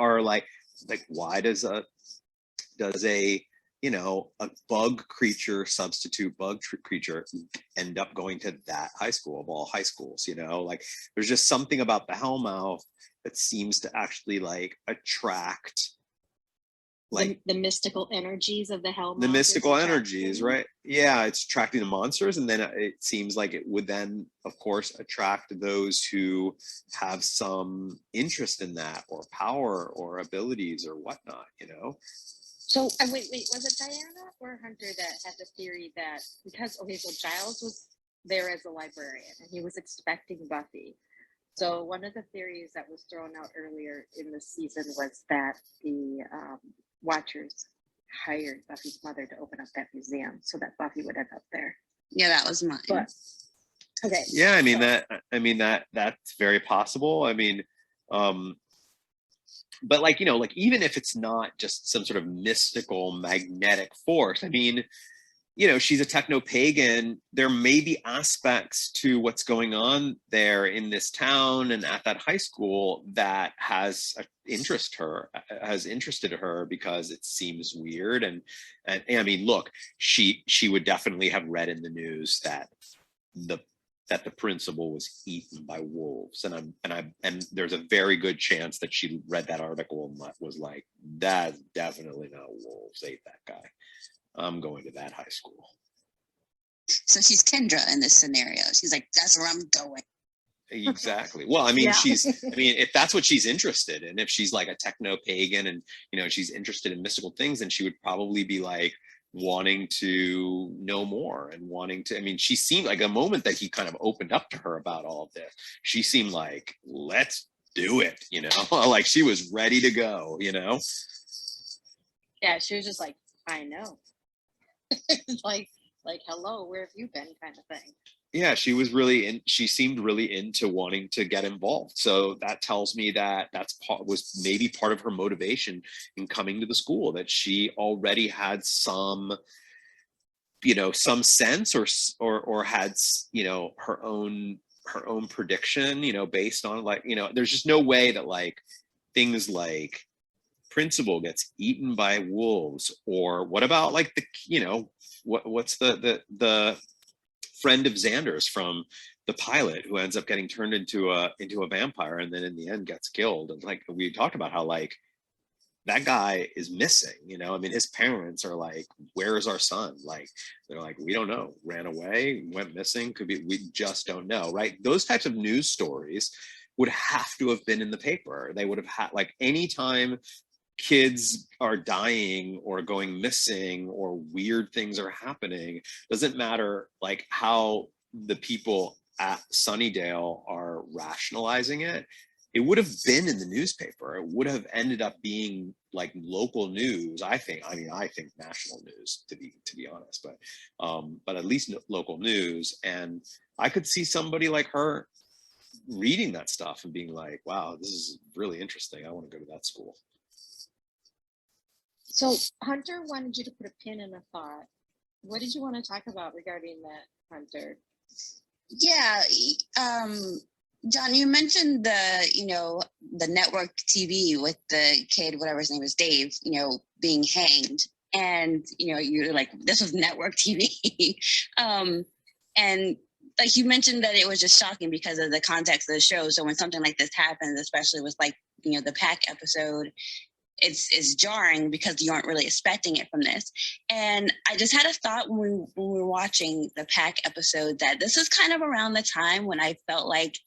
does a you know, a bug creature, substitute bug creature, end up going to that high school of all high schools? You know, like there's just something about the Hellmouth that seems to actually like attract like the mystical energies of the Hellmouth. The mystical energies, right? Yeah, it's attracting the monsters, and then it seems like it would then, of course, attract those who have some interest in that, or power, or abilities, or whatnot. You know. So wait, was it Diana or Hunter that had the theory that because so Giles was there as a librarian and he was expecting Buffy. So one of the theories that was thrown out earlier in the season was that the Watchers hired Buffy's mother to open up that museum so that Buffy would end up there. Yeah, that was mine. But okay. Yeah, I mean that's very possible. I mean, but like, you know, like even if it's not just some sort of mystical magnetic force, I mean, you know, she's a techno-pagan. There may be aspects to what's going on there in this town and at that high school that has interested her because it seems weird. And I mean, look, she would definitely have read in the news that the principal was eaten by wolves, and there's a very good chance that she read that article and was like, that's definitely not wolves ate that guy. I'm going to that high school. So she's Kendra in this scenario. She's like, that's where I'm going. Exactly. Well, I mean, Yeah. If that's what she's interested in, if she's like a techno pagan and, you know, she's interested in mystical things, then she would probably be like wanting to know more and wanting to, I mean, she seemed like the moment that he kind of opened up to her about all of this, she seemed like, let's do it, you know, like she was ready to go, you know? Yeah, she was just like, I know. like hello, where have you been kind of thing. Yeah, she seemed really into wanting to get involved. So that tells me that was maybe part of her motivation in coming to the school, that she already had some, you know, some sense or had, you know, her own prediction, you know, based on like, you know, there's just no way that like things like principal gets eaten by wolves, or what about like the, you know, what's the friend of Xander's from the pilot who ends up getting turned into a vampire and then in the end gets killed. And like we talked about how like that guy is missing, you know, I mean, his parents are like, where is our son? Like, they're like, we don't know, ran away, went missing, could be, we just don't know, right? Those types of news stories would have to have been in the paper. They would have had, like, anytime kids are dying or going missing or weird things are happening, doesn't matter like how the people at Sunnydale are rationalizing it, it would have been in the newspaper. It would have ended up being like local news. I think national news, to be honest, but at least local news. And I could see somebody like her reading that stuff and being like, wow, this is really interesting, I want to go to that school. So Hunter wanted you to put a pin in a thought. What did you want to talk about regarding that, Hunter? Yeah, John, you mentioned the network TV with the kid, whatever his name is, Dave, being hanged. And, you're like, this was network TV. And like you mentioned that it was just shocking because of the context of the show. So when something like this happens, especially with like, the Pack episode, it's jarring because you aren't really expecting it from this. And I just had a thought when we were watching the Pack episode that this is kind of around the time when I felt like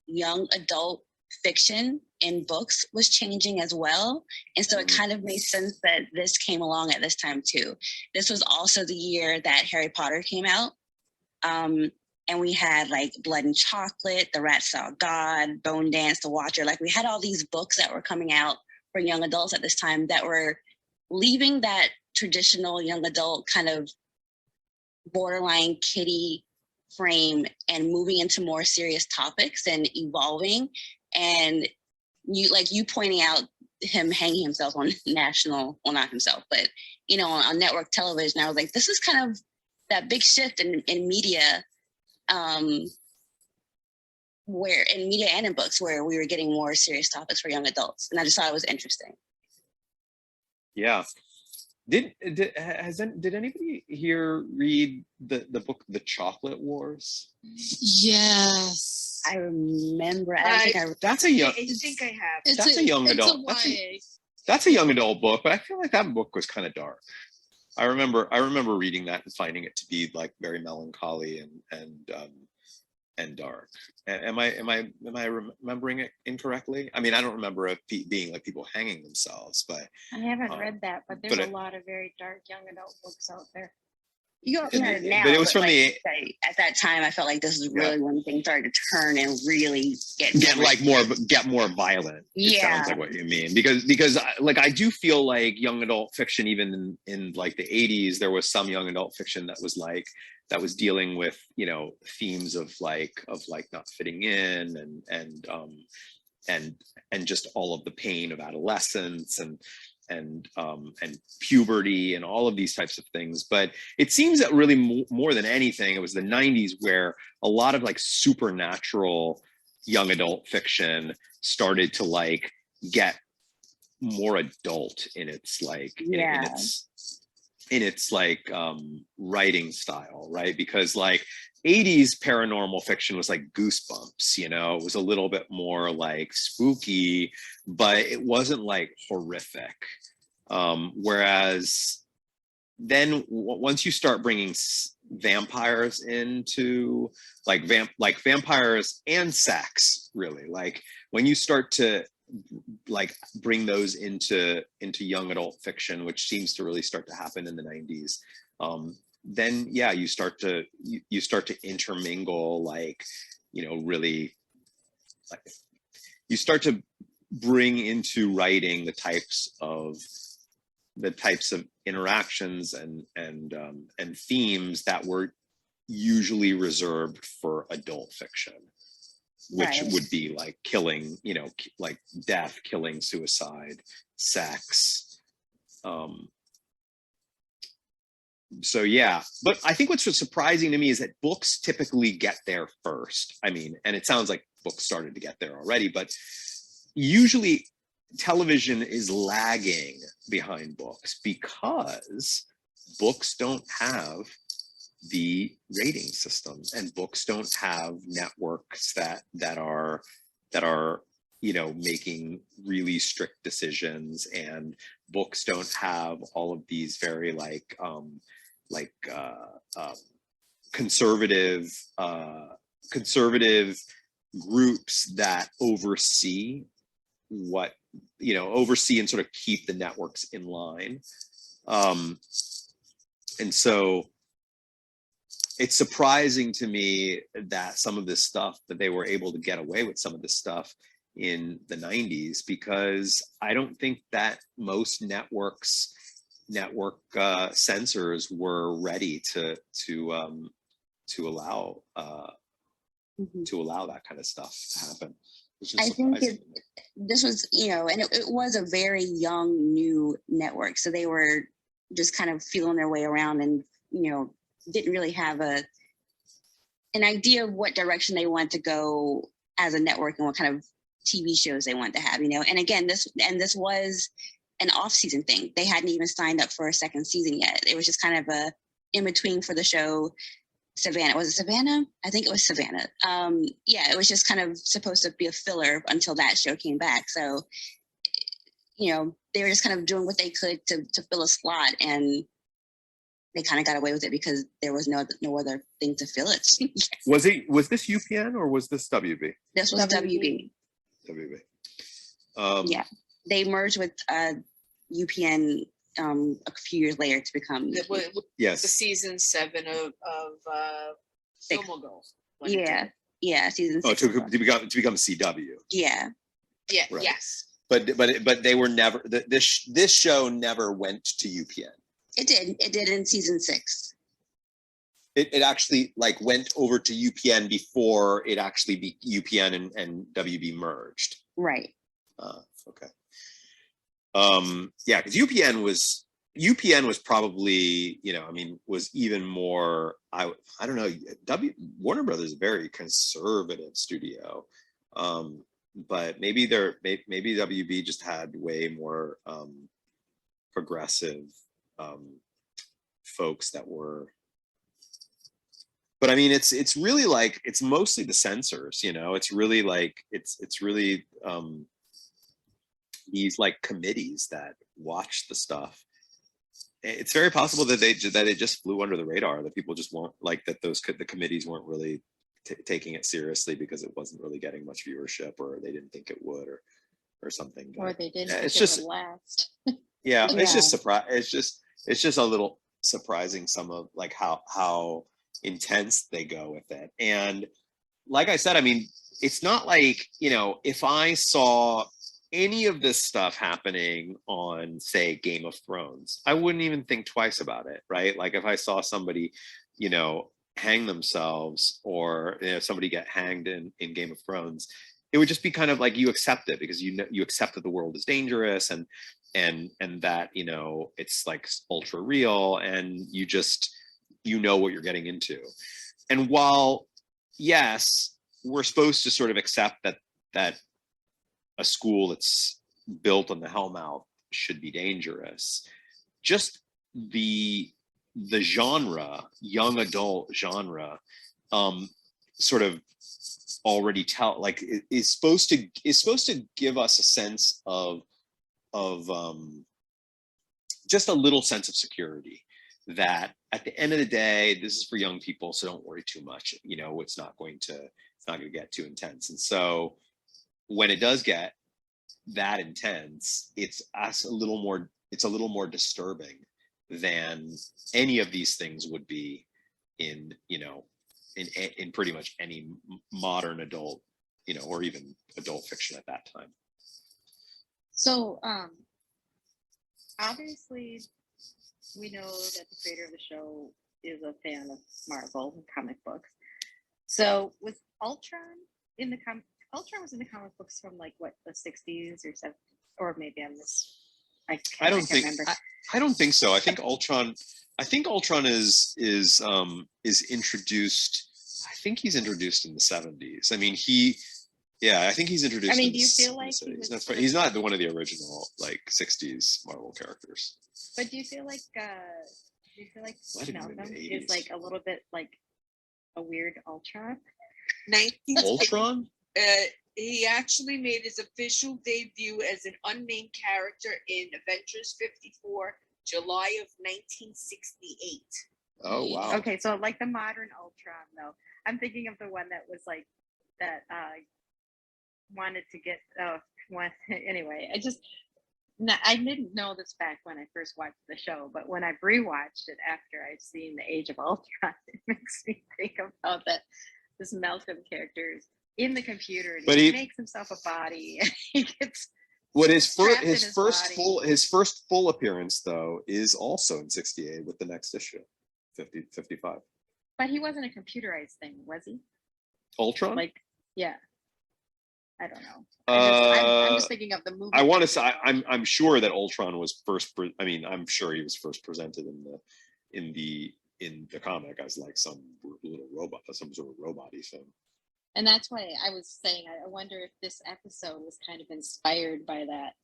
young adult fiction in books was changing as well. And so it kind of made sense that this came along at this time too. This was also the year that Harry Potter came out. And we had like Blood and Chocolate, The Rat Saw God, Bone Dance, The Watcher. Like we had all these books that were coming out for young adults at this time that were leaving that traditional young adult kind of borderline kiddie frame and moving into more serious topics and evolving. And you pointing out him hanging himself on national, well, not himself, but on network television, I was like, this is kind of that big shift in media, where in media and in books where we were getting more serious topics for young adults. And I just thought it was interesting. Yeah. Did anybody here read the book The Chocolate Wars? Yes. I remember. That's a young. I think I have. That's a young adult. That's a young adult book, but I feel like that book was kind of dark. I remember reading that and finding it to be like very melancholy and dark. Am I remembering it incorrectly? I mean, I don't remember it being like people hanging themselves, but I haven't read that, but there's a lot of very dark young adult books out there. You don't read it now, but it was from at that time. I felt like this is really when things started to turn and really get more violent. It sounds like what you mean, because like I do feel like young adult fiction, even in like the 80s, there was some young adult fiction that was dealing with themes of not fitting in and just all of the pain of adolescence and puberty and all of these types of things. But it seems that really more than anything, it was the 90s where a lot of like supernatural young adult fiction started to like get more adult in its like in its writing style, right? Because like 80s paranormal fiction was like Goosebumps, it was a little bit more like spooky, but it wasn't like horrific. Whereas then once you start bringing vampires into like vampires and sex, really, like when you start to like bring those into young adult fiction, which seems to really start to happen in the 90s, then you start to intermingle like really like you start to bring into writing the types of interactions and themes that were usually reserved for adult fiction, which would be like killing, like death, killing, suicide, sex. So yeah, but I think what's surprising to me is that books typically get there first. I mean, and it sounds like books started to get there already, but usually television is lagging behind books because books don't have the rating system, and books don't have networks that are making really strict decisions, and books don't have all of these very conservative groups that oversee and sort of keep the networks in line. And so it's surprising to me that some of this stuff, that they were able to get away with some of this stuff in the 90s, because I don't think that most network censors were ready to allow that kind of stuff to happen. I think this was, and it was a very young, new network. So they were just kind of feeling their way around and, didn't really have an idea of what direction they wanted to go as a network and what kind of TV shows they want to have, you know. And again, this was an off-season thing. They hadn't even signed up for a second season yet. It was just kind of a in between for the show. Savannah, was it Savannah? I think it was Savannah. Yeah, it was just kind of supposed to be a filler until that show came back. So, you know, they were just kind of doing what they could to fill a slot, and they kind of got away with it because there was no other thing to fill it. Was this UPN or was this WB? This was WB. WB. Yeah, they merged with UPN a few years later to become The Yes. season 7 of Six. Film Girls. yeah season Oh, 6. to become CW. Yeah. Yeah. Right. Yes. But they were never, this show never went to UPN. It did in season 6. It actually like went over to UPN before it actually be UPN and WB merged. Right. Okay. Yeah, because UPN was probably, you know, I mean, was even more, I don't know, Warner Brothers is a very conservative studio. But maybe WB just had way more progressive folks that were, but I mean, it's really like, it's mostly the censors, you know, it's really like, it's really these like committees that watch the stuff. It's very possible that it just flew under the radar, that people just weren't like, that the committees weren't really taking it seriously because it wasn't really getting much viewership, or they didn't think it would, or something. Or they didn't it's think just, it would last. yeah, it's Yeah. just it's just a little surprising, some of like how intense they go with it. And like I said, I mean, it's not like, you know, if I saw any of this stuff happening on, say, Game of Thrones, I wouldn't even think twice about it, right? Like if I saw somebody, you know, hang themselves, or, you know, somebody get hanged in Game of Thrones, it would just be kind of like, you accept it because you know, you accept that the world is dangerous, and that, you know, it's like ultra real, and you just, you know what you're getting into. And while, yes, we're supposed to sort of accept that a school that's built on the Hellmouth should be dangerous, just the genre, young adult genre, sort of already tell, like, is supposed to give us a sense of just a little sense of security, that at the end of the day, this is for young people, so don't worry too much, you know, it's not going to get too intense. And so when it does get that intense, it's a little more disturbing than any of these things would be in, you know, in pretty much any modern adult, you know, or even adult fiction at that time. So, obviously, we know that the creator of the show is a fan of Marvel and comic books. So, was Ultron in the Ultron was in the comic books from like what, the 60s or 70s, or maybe I'm just, I don't remember. I don't think so. I think Ultron is introduced. I think he's introduced in the 70s. I mean, I think he's introduced. I mean, in do you feel like he's not one of the original like 60s Marvel characters? But do you feel like Malcolm is like a little bit like a weird Ultron? 19 Ultron? He actually made his official debut as an unnamed character in Avengers 54, July of 1968. Oh wow. Okay, so like the modern Ultron, though. I'm thinking of the one that was like that wanted to get anyway. I didn't know this back when I first watched the show, but when I rewatched it after I've seen the Age of Ultron, it makes me think about this Malcolm character is in the computer, and he makes himself a body, and he gets his first full appearance though is also in 68 with the next issue, 55. But he wasn't a computerized thing, was he? Ultron? Like, yeah. I don't know. I'm just thinking of the movie. I want to say I'm sure that Ultron was first. I'm sure he was first presented in the comic as like some little robot, some sort of robot-y thing. And that's why I was saying, I wonder if this episode was kind of inspired by that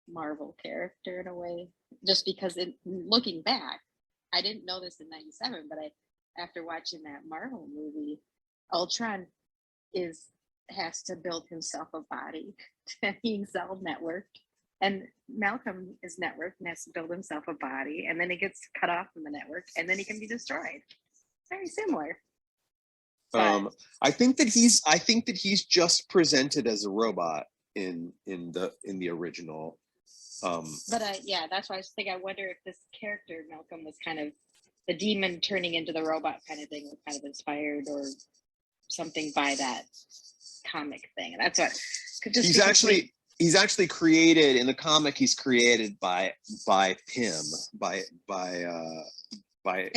Marvel character in a way, just because looking back, I didn't know this in 97, but after watching that Marvel movie, Ultron has to build himself a body. He's all networked, and Malcolm is networked and has to build himself a body, and then he gets cut off from the network, and then he can be destroyed. Very similar. I think that he's just presented as a robot in the original. But that's why I was thinking. I wonder if this character Malcolm was kind of the demon turning into the robot kind of thing, was kind of inspired or something by that comic thing. And that's what he's actually created in the comic. He's created by Pym, by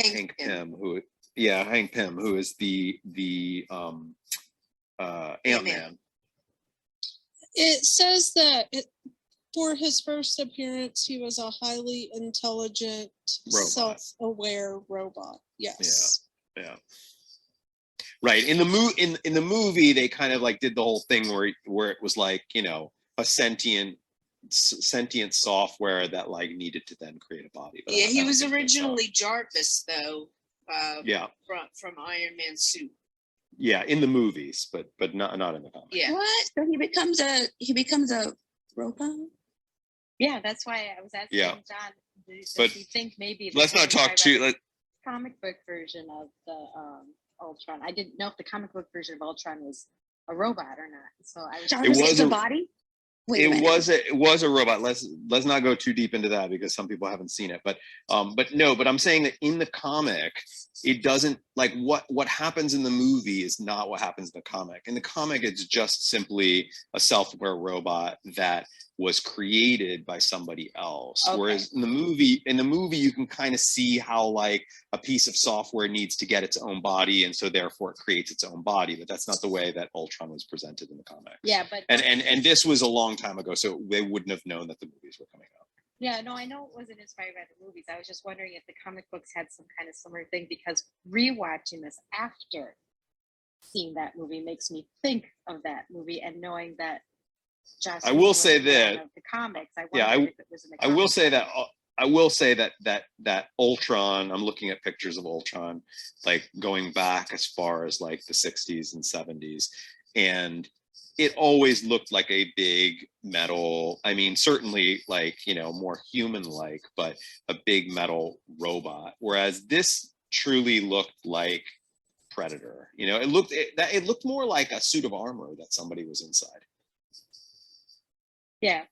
Hank Pym, Hank Pym, who is the Ant-Man. It says that for his first appearance, he was a highly intelligent, self-aware robot. Yes. Yeah. Right. In the movie, they kind of like did the whole thing where it was like, you know, a sentient software that like needed to then create a body. But he was originally Jarvis, though. From Iron Man's suit. Yeah, in the movies, but not in the comics. Yeah. What? So he becomes a robot? Yeah, that's why I was asking John. Does he think maybe? Let's not talk too. Comic book version of the Ultron. I didn't know if the comic book version of Ultron was a robot or not. So I was. Jarvis gets a body. It was a robot. Let's not go too deep into that because some people haven't seen it. But I'm saying that in the comic, it doesn't like what happens in the movie is not what happens in the comic. In the comic, it's just simply a self-aware robot that was created by somebody else. Okay. Whereas in the movie, you can kind of see how like a piece of software needs to get its own body, and so therefore it creates its own body. But that's not the way that Ultron was presented in the comic. Yeah, but and this was a long time ago, so they wouldn't have known that the movies were coming out. Yeah, no, I know it wasn't inspired by the movies. I was just wondering if the comic books had some kind of similar thing, because rewatching this after seeing that movie makes me think of that movie, and knowing that Joss I will say that the comics. I will say that Ultron. I'm looking at pictures of Ultron, like going back as far as like the 60s and 70s, and it always looked like a big metal. I mean, certainly like, you know, more human-like, but a big metal robot. Whereas this truly looked like Predator. You know, it looked more like a suit of armor that somebody was inside. Yeah,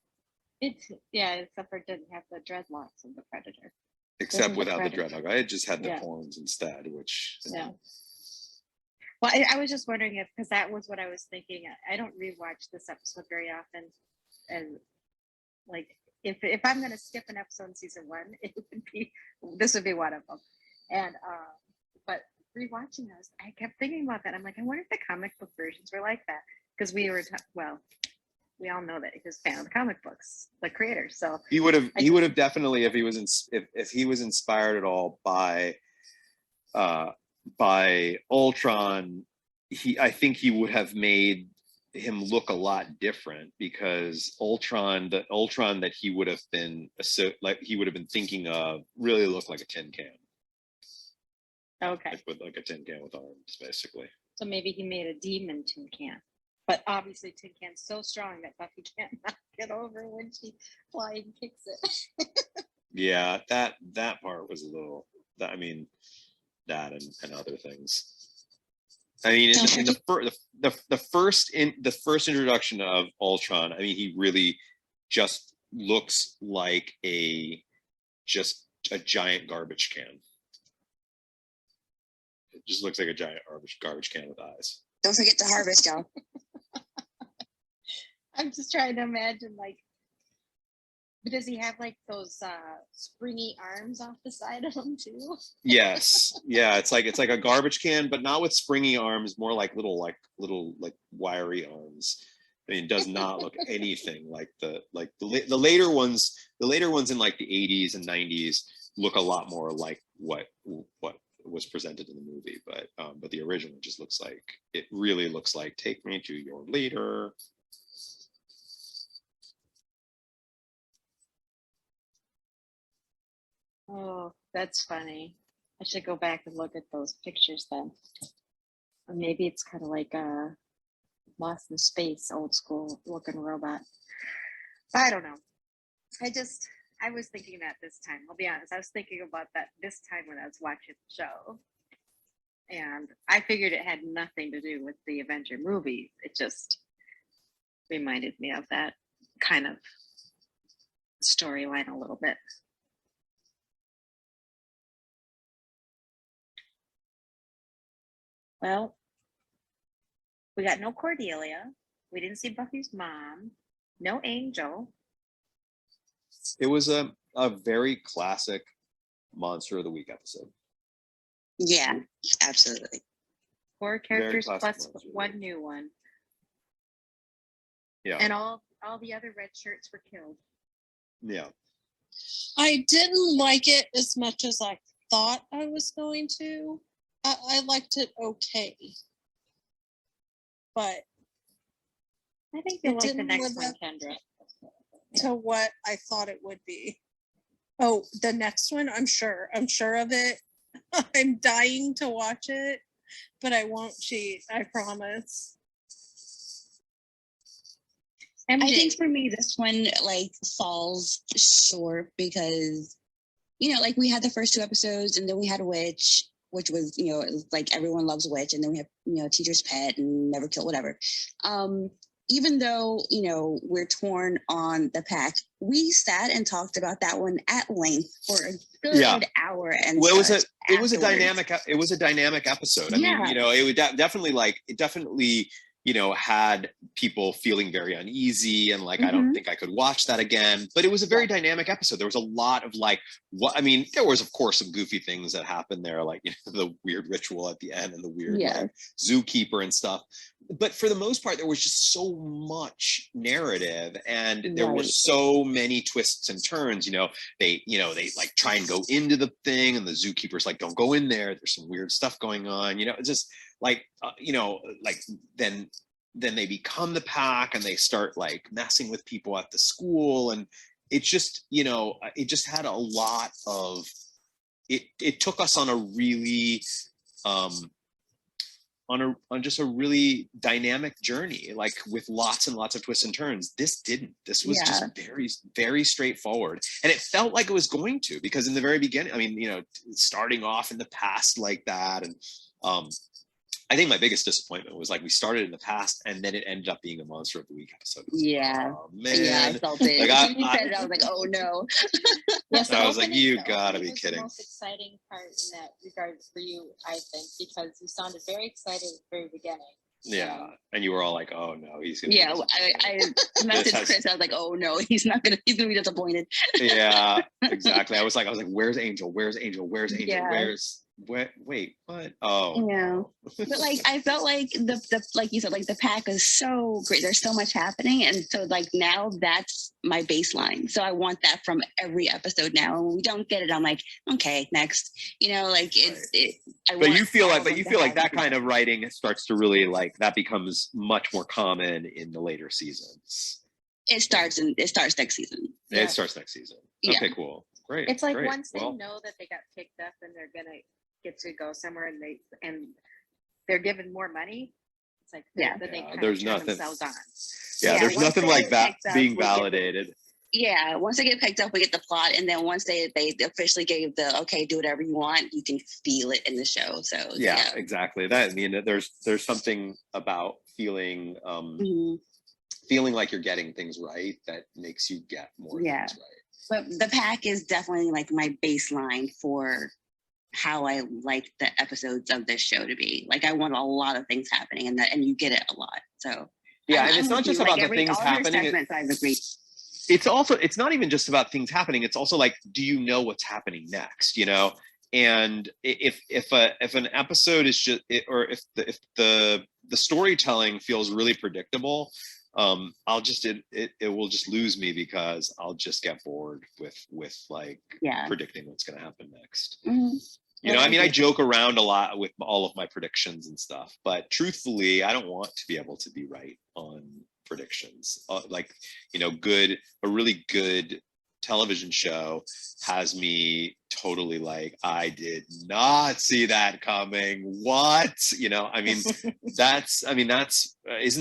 except for it didn't have the dreadlocks of the Predator. Except without the dreadlock. I just had the horns instead, which. Yeah. Well, I was just wondering because that was what I was thinking. I don't rewatch this episode very often, and like if I'm going to skip an episode in season 1, this would be one of them. And but rewatching those, I kept thinking about that. I'm like, I wonder if the comic book versions were like that, because we all know that he was a fan of the comic books, the creator. So he would have definitely, if he was inspired at all by Ultron, I think he would have made him look a lot different, because the Ultron that he would have been thinking of really looked like a tin can. Okay. Like a tin can with arms, basically. So maybe he made a demon tin can. But obviously Tin Can's so strong that Buffy can't knock it over when she flying kicks it. Yeah, that part was a little. I mean, that and other things. I mean, in the first introduction of Ultron, I mean, he really just looks like a giant garbage can. It just looks like a giant garbage can with eyes. Don't forget to harvest, y'all. I'm just trying to imagine, like, does he have like those springy arms off the side of him too? Yes, yeah, it's like a garbage can, but not with springy arms, more like little wiry arms. I mean, it does not look anything like the later ones. The later ones in like the 80s and 90s look a lot more like what was presented in the movie, but the original just looks like, it really looks like Take Me to Your Leader. Oh, that's funny. I should go back and look at those pictures then. Or maybe it's kind of like a Lost in Space, old school looking robot. I don't know. I was thinking that this time. I'll be honest. I was thinking about that this time when I was watching the show. And I figured it had nothing to do with the Avenger movies. It just reminded me of that kind of storyline a little bit. Well, we got no Cordelia. We didn't see Buffy's mom. No Angel. It was a very classic Monster of the Week episode. Yeah, absolutely. 4 characters classic plus Monster of the one Week. new one. Yeah. And all the other red shirts were killed. Yeah. I didn't like it as much as I thought I was going to. I liked it okay. But I think you'll It like the didn't next live one, up Kendra. to what I thought it would be. Oh, the next one, I'm sure. I'm sure of it. I'm dying to watch it, but I won't cheat. I promise. I think for me, this one like falls short because, like we had the first 2 episodes and then we had Witch, which was, it was like everyone loves Witch. And then we have, Teacher's Pet and Never Kill, whatever. Even though, we're torn on the pack, we sat and talked about that one at length for a good hour. And well, it was afterwards. a dynamic episode. I mean, it would definitely had people feeling very uneasy and like, I don't think I could watch that again, but it was a very dynamic episode. There was a lot of there was of course some goofy things that happened there, like the weird ritual at the end and the weird like, zookeeper and stuff. But for the most part, there was just so much narrative and there were so many twists and turns. They like try and go into the thing and the zookeeper's like, don't go in there. There's some weird stuff going on. It's just like, then they become the pack and they start like messing with people at the school. And it just, it just had a lot of, it took us on a really, on just a really dynamic journey, like with lots and lots of twists and turns. This was just very, very straightforward. And it felt like it was going to, because in the very beginning, I mean, starting off in the past like that. And I think my biggest disappointment was like we started in the past and then it ended up being a Monster of the Week episode. Yeah. Oh, man. Yeah, I felt it. Like, you said it, I was like, oh no. Yes, I was like, you gotta be kidding. The most exciting part in that regard for you, I think, because you sounded very excited at the very beginning. Yeah, and you were all like, "Oh no, he's gonna." Yeah, I messaged Chris. I was like, "Oh no, he's gonna be disappointed." Yeah, exactly. I was like, "Where's Angel? Where's Angel? Where's Angel? Yeah. Wait, what? Oh, yeah." But like, I felt like the like you said, like the pack is so great. There's so much happening, and so like now that's my baseline. So I want that from every episode now. And when we don't get it, I'm like, okay, next. Like But you feel like that kind of writing starts to really like that becomes much more common in the later seasons. It starts next season. Yeah. It starts next season. Yeah. Okay, cool, great. It's like great. once they know that they got picked up and they're gonna get to go somewhere and they're given more money. It's like then they kind there's of turn nothing. themselves on. There's once nothing they like that get picked up, being we get validated. Yeah, once they get picked up, we get the plot, and then once they officially gave the okay, do whatever you want, you can feel it in the show. So Yeah, exactly. That I mean, there's something about feeling feeling like you're getting things right that makes you get more things right. But the pack is definitely like my baseline for how I like the episodes of this show to be. Like I want a lot of things happening, and you get it a lot. So yeah, and it's not just about the things happening. It's not even just about things happening. It's also like, do you know what's happening next? And if an episode is just, or if the storytelling feels really predictable, it will just lose me because I'll just get bored with like predicting what's going to happen next. You know, I mean, I joke around a lot with all of my predictions and stuff, but truthfully, I don't want to be able to be right on predictions. Like, you know, a really good television show has me totally like, I did not see that coming. What? You know, I mean, isn't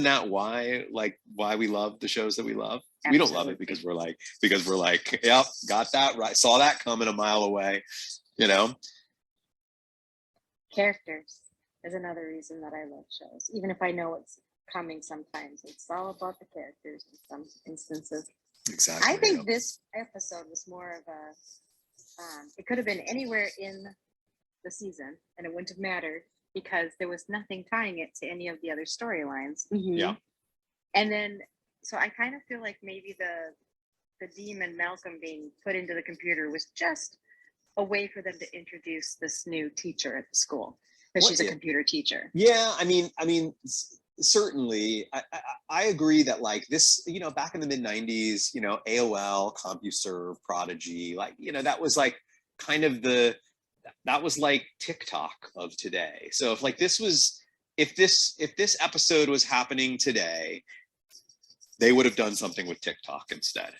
that why we love the shows that we love? Absolutely. We don't love it because we're like, yep, got that right. Saw that coming a mile away, you know? Characters is another reason that I love shows. Even if I know what's coming sometimes, it's all about the characters in some instances. Exactly. I think this episode was more of it could have been anywhere in the season and it wouldn't have mattered because there was nothing tying it to any of the other storylines. Yeah. And then, so I kind of feel like maybe the demon Malcolm being put into the computer was just a way for them to introduce this new teacher at the school because she's a computer teacher. Yeah, I mean, certainly, I agree that like this, you know, back in the mid '90s, you know, AOL, CompuServe, Prodigy, like, you know, that was like kind of that was like TikTok of today. So if this episode was happening today, they would have done something with TikTok instead.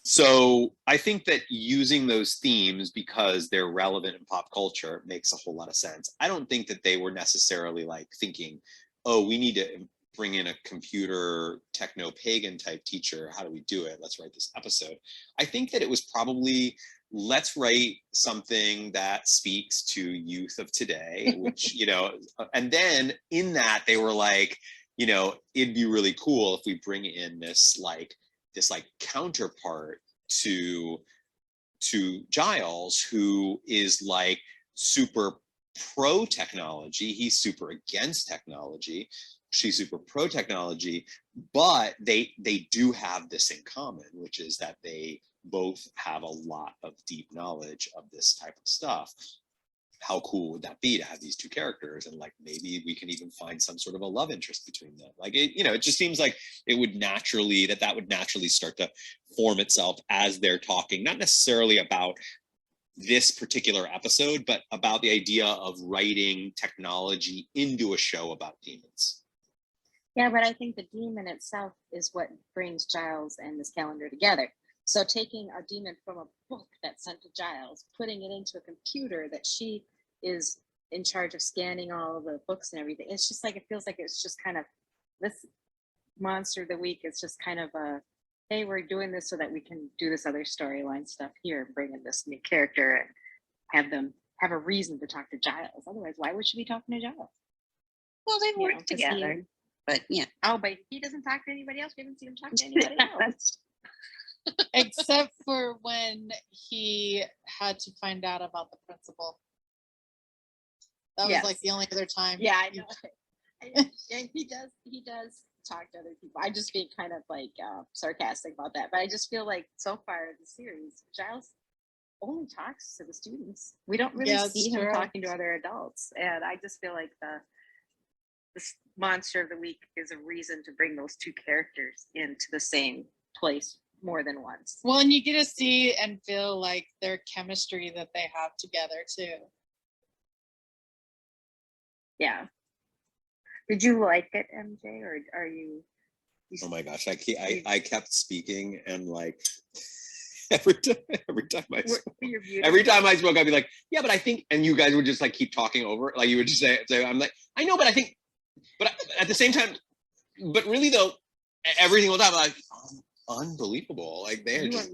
So I think that using those themes because they're relevant in pop culture makes a whole lot of sense. I don't think that they were necessarily like thinking, oh, we need to bring in a computer techno-pagan type teacher. How do we do it? Let's write this episode. I think that it was probably, let's write something that speaks to youth of today, which, you know, and then in that they were like, you know, it'd be really cool if we bring in this counterpart to Giles, who is like super pro technology. He's super against technology. She's super pro technology, but they do have this in common, which is that they both have a lot of deep knowledge of this type of stuff. How cool would that be to have these two characters? And like, maybe we can even find some sort of a love interest between them. Like, it, you know, it just seems like it would naturally, that would naturally start to form itself as they're talking, not necessarily about this particular episode, but about the idea of writing technology into a show about demons. Yeah, but I think the demon itself is what brings Giles and this calendar together. So taking a demon from a book that's sent to Giles, putting it into a computer that she is in charge of scanning all of the books and everything. It's just like, it feels like it's just kind of this monster of the week. It's just kind of hey, we're doing this so that we can do this other storyline stuff here and bring in this new character and have them have a reason to talk to Giles. Otherwise, why would she be talking to Giles? Well, they work together, but yeah. Oh, but he doesn't talk to anybody else. We haven't seen him talk to anybody else. Except for when he had to find out about the principal. That was like the only other time. Yeah, I know. And he does talk to other people. I'm just being kind of like sarcastic about that, but I just feel like so far in the series, Giles only talks to the students. We don't really see him talking to other adults, and I just feel like this monster of the week is a reason to bring those two characters into the same place more than once. Well, and you get to see and feel like their chemistry that they have together too. Yeah. Did you like it, MJ, or are you? Oh my gosh, I kept speaking and like every time I spoke, I'd be like, yeah, but I think, and you guys would just like keep talking over, like you would just say I'm like, I know, but I think, but at the same time, but really though, every single time, like, unbelievable, like they're just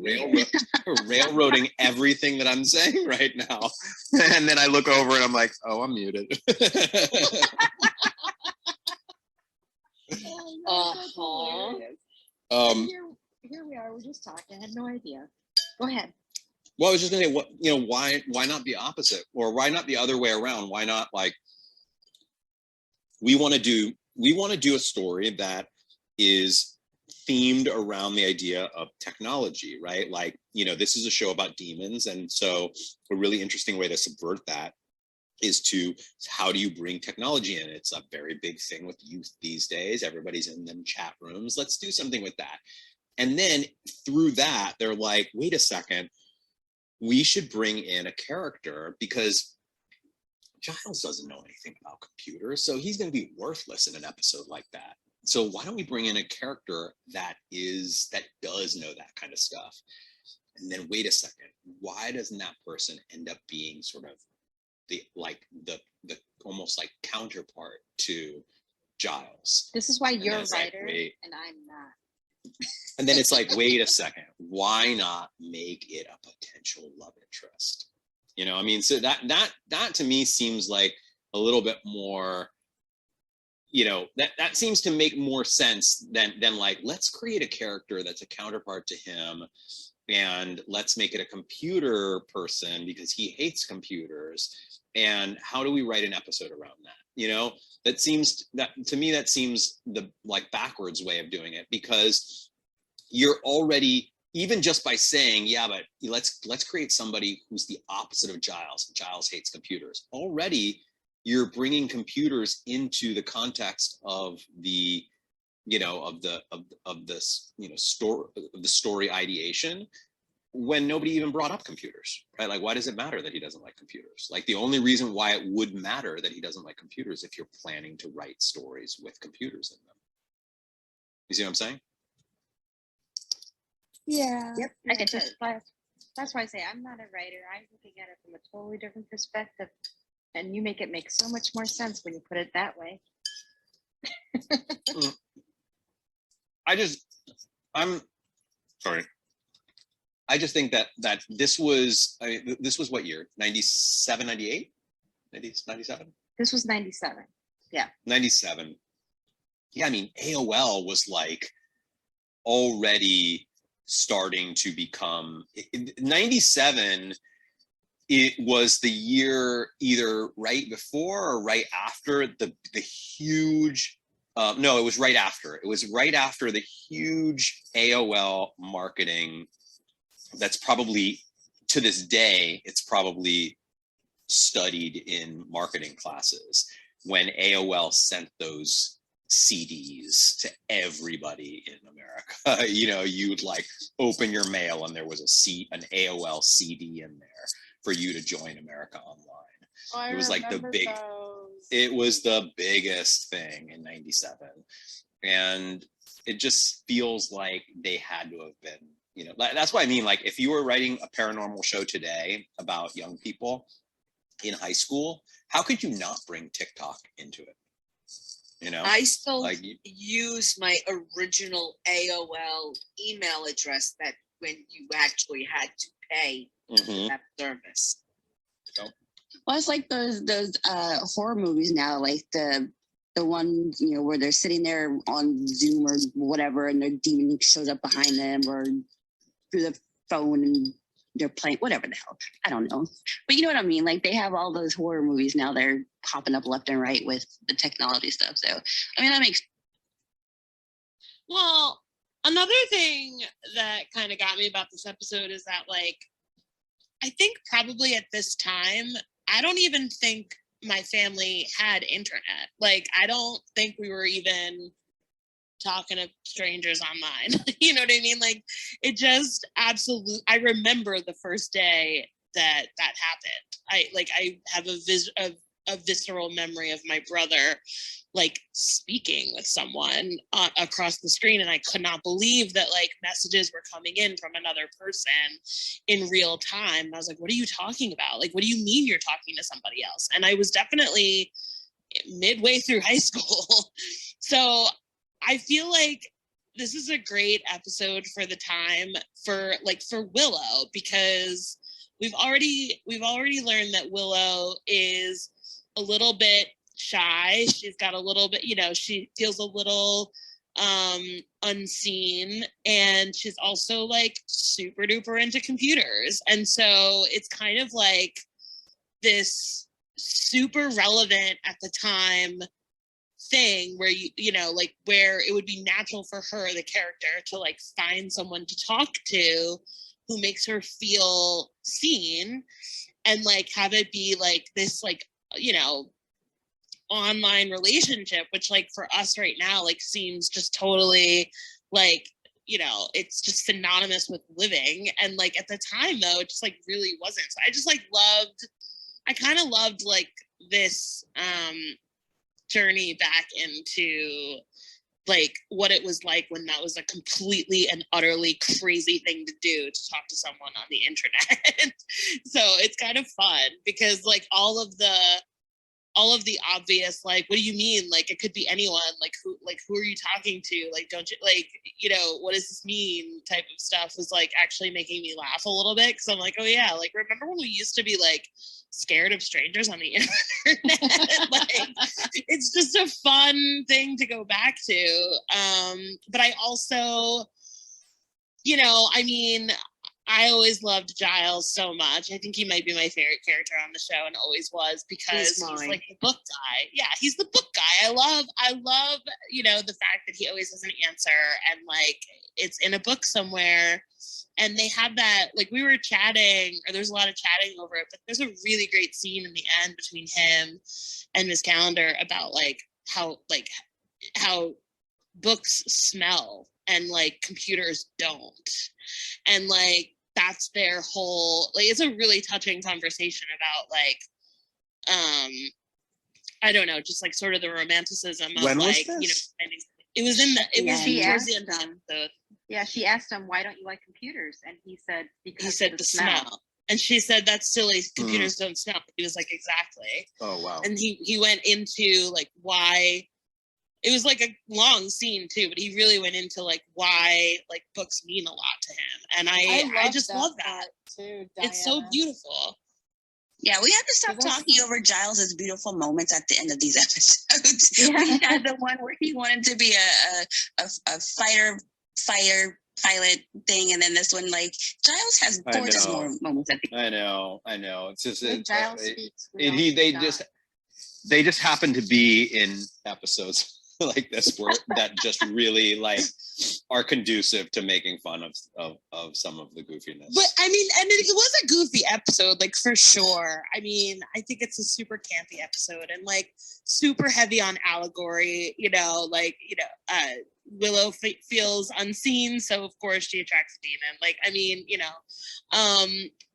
railroading everything that I'm saying right now, and then I look over and I'm like, oh, I'm muted. Here we are. We're just talking. I had no idea. Go ahead. Well, I was just gonna say, why not the opposite, or why not the other way around? Why not like we want to do a story that is themed around the idea of technology, right? Like, this is a show about demons, and so a really interesting way to subvert that is to, how do you bring technology in? It's a very big thing with youth these days. Everybody's in them chat rooms. Let's do something with that. And then through that, they're like, wait a second, we should bring in a character, because Giles doesn't know anything about computers, so he's going to be worthless in an episode like that. So why don't we bring in a character that does know that kind of stuff? And then wait a second, why doesn't that person end up being sort of the almost like counterpart to Giles? This is why And you're then a it's like, writer wait. and I'm not. And then it's like, wait a second, why not make it a potential love interest? You know, I mean, so that to me seems like a little bit more, you know, that seems to make more sense than like, let's create a character that's a counterpart to him, and let's make it a computer person because he hates computers. And how do we write an episode around that? You know, that seems the like backwards way of doing it, because you're already, even just by saying, yeah, but let's create somebody who's the opposite of Giles. Giles hates computers. Already you're bringing computers into the context of the, you know, of this, you know, story ideation, when nobody even brought up computers, right? Like, why does it matter that he doesn't like computers? Like, the only reason why it would matter that he doesn't like computers if you're planning to write stories with computers in them. You see what I'm saying? Yeah. Yep. I get you. That's why I say I'm not a writer. I'm looking at it from a totally different perspective. And you make it make so much more sense when you put it that way. I'm sorry. I just think that this was, I mean, this was what year? 97, 98? 97? This was 97. Yeah. 97. Yeah, I mean, AOL was like already starting to become, 97, it was the year either right before or right after the huge, no, it was right after. It was right after the huge AOL marketing that's probably, to this day, it's probably studied in marketing classes, when AOL sent those CDs to everybody in America. You know, you'd like open your mail and there was an AOL CD in there for you to join America Online. Oh, It was like those. it was the biggest thing in 97. And it just feels like they had to have been, you know, that's what I mean. Like, if you were writing a paranormal show today about young people in high school, how could you not bring TikTok into it? You know, I still like, use my original AOL email address that when you actually had to pay for that service. Well, it's like those horror movies now, like the one, you know, where they're sitting there on Zoom or whatever, and their demon shows up behind them or through the phone, and they're playing whatever the hell. I don't know, but you know what I mean. Like, they have all those horror movies now. They're popping up left and right with the technology stuff. So I mean, that makes. Well, another thing that kind of got me about this episode is that, like, I think probably at this time, I don't even think my family had internet. Like, I don't think we were even talking to strangers online. You know what I mean? Like, it just absolutely, I remember the first day that happened. I have a visceral memory of my brother like speaking with someone across the screen, and I could not believe that like messages were coming in from another person in real time. And I was like, what are you talking about? Like, what do you mean you're talking to somebody else? And I was definitely midway through high school. So I feel like this is a great episode for the time for Willow, because we've already learned that Willow is a little bit shy. She's got a little bit, you know, she feels a little unseen, and she's also like super duper into computers. And so it's kind of like this super relevant at the time thing where you know, like, where it would be natural for her, the character, to like find someone to talk to who makes her feel seen, and like have it be like this, like, you know, online relationship, which like for us right now like seems just totally like, you know, it's just synonymous with living. And like at the time though, it just like really wasn't. So I just like I kind of loved like this journey back into like what it was like when that was a completely and utterly crazy thing to do, to talk to someone on the internet. So it's kind of fun because like all of the obvious, like, what do you mean? Like, it could be anyone. Like, who are you talking to? Like, don't you, like, you know, what does this mean? Type of stuff was like actually making me laugh a little bit. Cause I'm like, oh yeah, like, remember when we used to be like scared of strangers on the internet? Like, it's just a fun thing to go back to. But I also, you know, I mean, I always loved Giles so much. I think he might be my favorite character on the show and always was, because he's like the book guy. Yeah, he's the book guy. I love, you know, the fact that he always has an answer and like it's in a book somewhere. And they have that, like we were chatting, or there's a lot of chatting over it, but there's a really great scene in the end between him and Miss Calendar about like how books smell and like computers don't. And like that's their whole, like, it's a really touching conversation about like I don't know, just like sort of the romanticism of When was like, this? you know, it was in the, it was she towards the asked end of the him. episode. Yeah, she asked him, "Why don't you like computers?" And he said, "Because He said of the smell. And she said, that's silly, computers don't smell. He was like, exactly. Oh wow. And he went into like why, it was like a long scene too, but he really went into like why like books mean a lot to him. And I just love that. part too, It's so Diana. beautiful. Yeah, we have to stop Because talking over Giles's beautiful moments at the end of these episodes. Yeah. We had the one where he wanted to be a fighter pilot thing, and then this one, like, Giles has I gorgeous know. moments at the I know. It's just when Giles speaks. we all speak they just happen to be in episodes like this where that just really like are conducive to making fun of some of the goofiness. But I mean, and it was a goofy episode, like for sure. I mean, I think it's a super campy episode and like super heavy on allegory, you know, like, you know, Willow feels unseen, so of course she attracts a demon. Like, I mean, you know,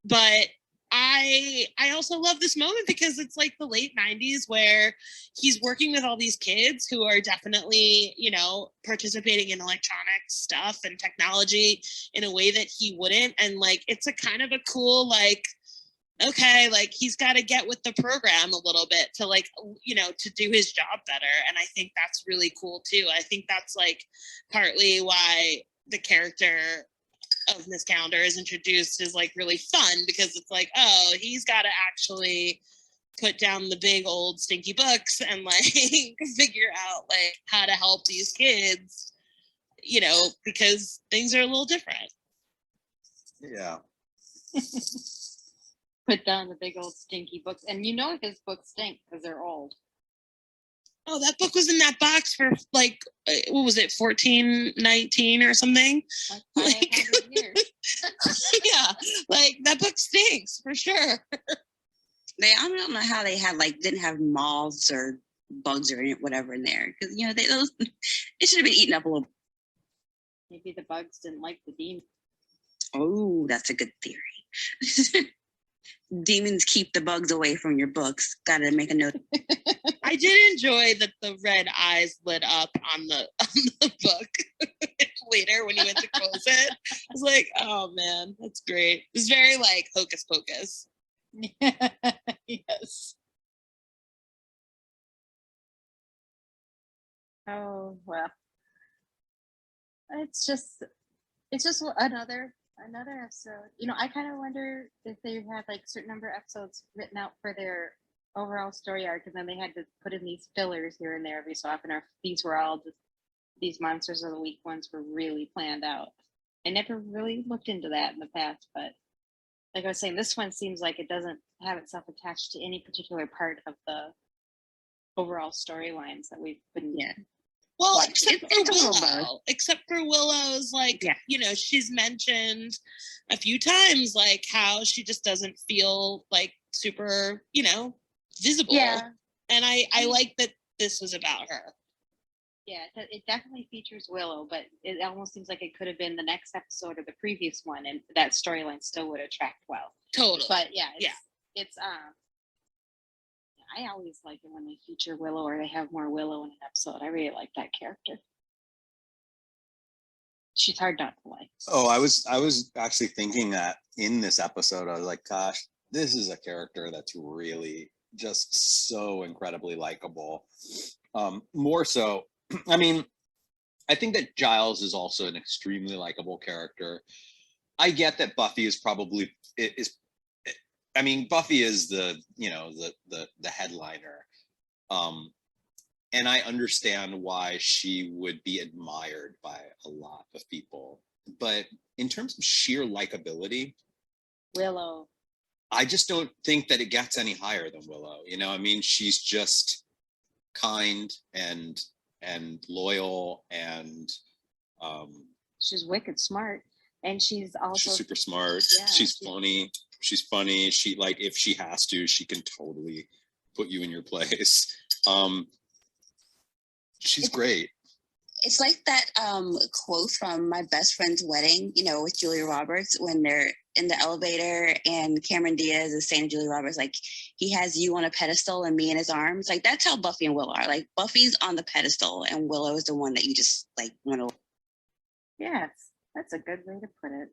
but I also love this moment because it's like the late 90s where he's working with all these kids who are definitely, you know, participating in electronic stuff and technology in a way that he wouldn't. And like, it's a kind of a cool, like, okay, like he's got to get with the program a little bit to like, you know, to do his job better. And I think that's really cool too. I think that's like partly why the character of Miss Calendar is introduced is like really fun, because it's like, oh, he's got to actually put down the big old stinky books and like figure out like how to help these kids, you know, because things are a little different. Yeah. Put down the big old stinky books, and you know his books stink because they're old. Oh, that book was in that box for like, what was it, 1419 or something? Like 500 years. Yeah, like that book stinks for sure. I don't know how they had didn't have moths or bugs or whatever in there, because you know it should have been eaten up a little. Maybe the bugs didn't like the demon. Oh, that's a good theory. Demons keep the bugs away from your books. Gotta make a note. I did enjoy that the red eyes lit up on the book later when he went to close it. I was like, oh man, that's great. It was very like hocus pocus. Yes. Oh well. It's just another episode. You know, I kind of wonder if they had like a certain number of episodes written out for their overall story arc, and then they had to put in these fillers here and there every so often, or these were all just these Monsters of the Week ones were really planned out. I never really looked into that in the past, but like I was saying, this one seems like it doesn't have itself attached to any particular part of the overall storylines that we've been Well, Like, except for Willow's, like, Yeah. you know, she's mentioned a few times, like, how she just doesn't feel, like, super, you know, visible. Yeah. And I like that this was about her. Yeah, it definitely features Willow, but it almost seems like it could have been the next episode or the previous one, and that storyline still would have tracked well. Totally. But yeah, Yeah. it's I always like it when they feature Willow or they have more Willow in an episode. I really like that character. She's hard not to like. Oh, I was actually thinking that in this episode, I was like, gosh, this is a character that's really just so incredibly likable. More so, I mean, I think that Giles is also an extremely likable character. I get that Buffy is probably is. I mean, Buffy is the headliner, and I understand why she would be admired by a lot of people. But in terms of sheer likability, Willow. I just don't think that it gets any higher than Willow. You know, I mean, she's just kind and loyal and she's wicked smart, and she's also she's super smart. Yeah, she's funny. She's funny. She, like, if she has to, she can totally put you in your place. She's great. It's like that quote from My Best Friend's Wedding, you know, with Julia Roberts, when they're in the elevator and Cameron Diaz is saying to Julia Roberts, like, he has you on a pedestal and me in his arms. Like, that's how Buffy and Willow are. Like, Buffy's on the pedestal and Willow is the one that you just, like, want to. Yes, that's a good way to put it.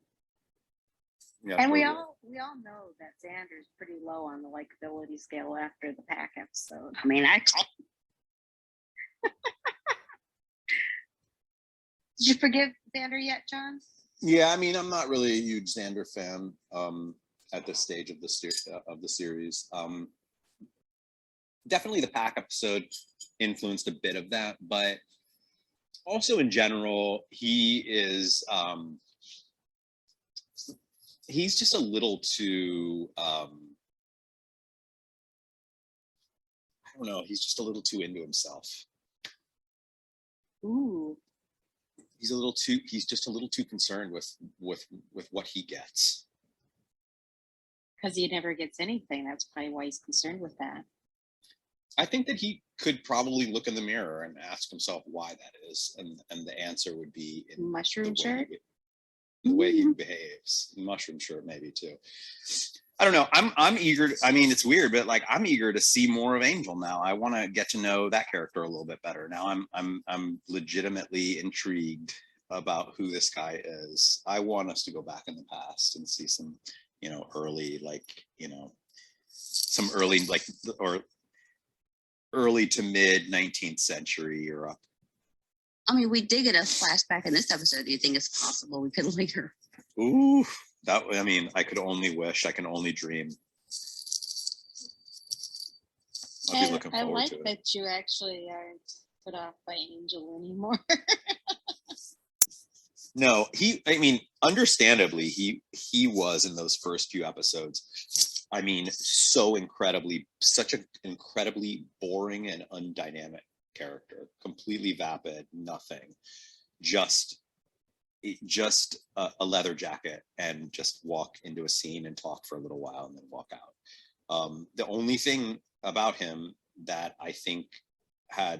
Yeah, And we totally. all know that Xander's pretty low on the likability scale after the Pack episode. I mean, Did you forgive Xander yet, John? Yeah, I mean, I'm not really a huge Xander fan at this stage of the series. Definitely the Pack episode influenced a bit of that, but also in general, he's just a little too I don't know, he's just a little too into himself. Ooh. He's just a little too concerned with what he gets. Because he never gets anything. That's probably why he's concerned with that. I think that he could probably look in the mirror and ask himself why that is, and the answer would be in Mushroom shirt? The way he behaves. Mushroom shirt, maybe too. I don't know. I'm eager. I mean, it's weird, but like, I'm eager to see more of Angel now. I want to get to know that character a little bit better. Now I'm legitimately intrigued about who this guy is. I want us to go back in the past and see some, early, some early, or early to mid 19th century Europe. I mean, we did get a flashback in this episode. Do you think it's possible we could later? Ooh, I could only wish. I can only dream. I'll be looking I forward like to it. that you actually aren't put off by Angel anymore. No, understandably, he was in those first few episodes. I mean, such an incredibly boring and undynamic character, completely vapid, nothing, just a leather jacket, and just walk into a scene and talk for a little while and then walk out. The only thing about him that I think I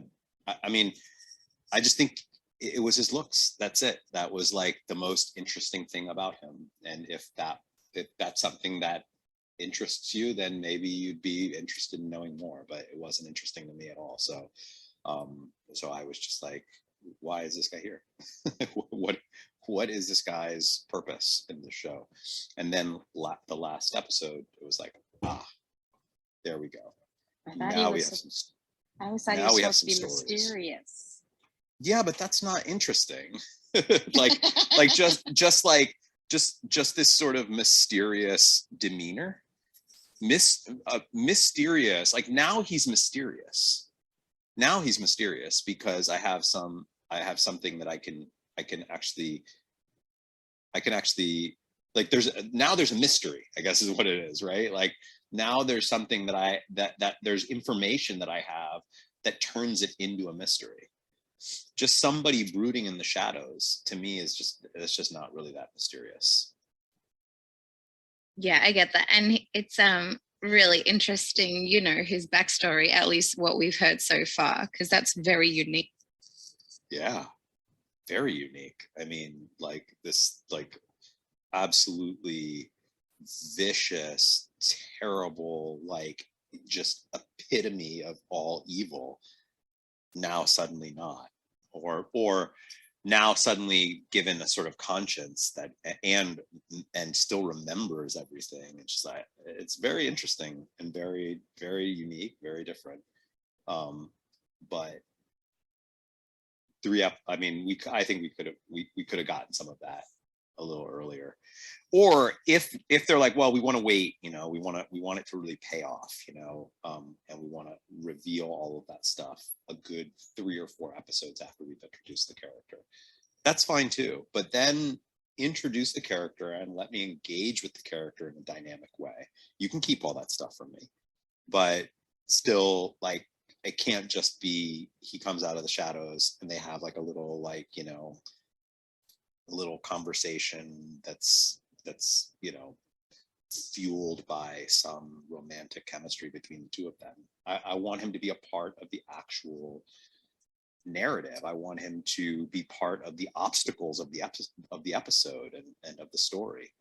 just think it was his looks. That's it. That was like the most interesting thing about him. And if that's something that interests you, then maybe you'd be interested in knowing more, but it wasn't interesting to me at all. So I was just like, why is this guy here? What is this guy's purpose in the show? And then the last episode, it was like, there we go. I always thought he was supposed to be mysterious. Yeah, but that's not interesting. just this sort of mysterious demeanor. Mysterious. Like, now he's mysterious. Now he's mysterious because I have something that I can actually like, there's a mystery, I guess is what it is, right? Like, now there's something that there's information that I have that turns it into a mystery. Just somebody brooding in the shadows, to me, it's just not really that mysterious. Yeah, I get that. And it's really interesting, his backstory, at least what we've heard so far, because that's very unique. Yeah, very unique. I mean, like, this, like, absolutely vicious, terrible, like, just epitome of all evil, now suddenly not, or now suddenly given a sort of conscience that and still remembers everything. It's just like, it's very interesting and very, very unique, very different. But I mean, I think we could have gotten some of that a little earlier. Or if they're like, well, we want to wait, you know, we want it to really pay off, you know, and we want to reveal all of that stuff a good 3 or 4 episodes after we've introduced the character, that's fine too. But then introduce the character and let me engage with the character in a dynamic way. You can keep all that stuff from me, but still, like, it can't just be he comes out of the shadows and they have like a little, like, you know, a little conversation that's you know, fueled by some romantic chemistry between the two of them. I want him to be a part of the actual narrative. I want him to be part of the obstacles of the episode and of the story.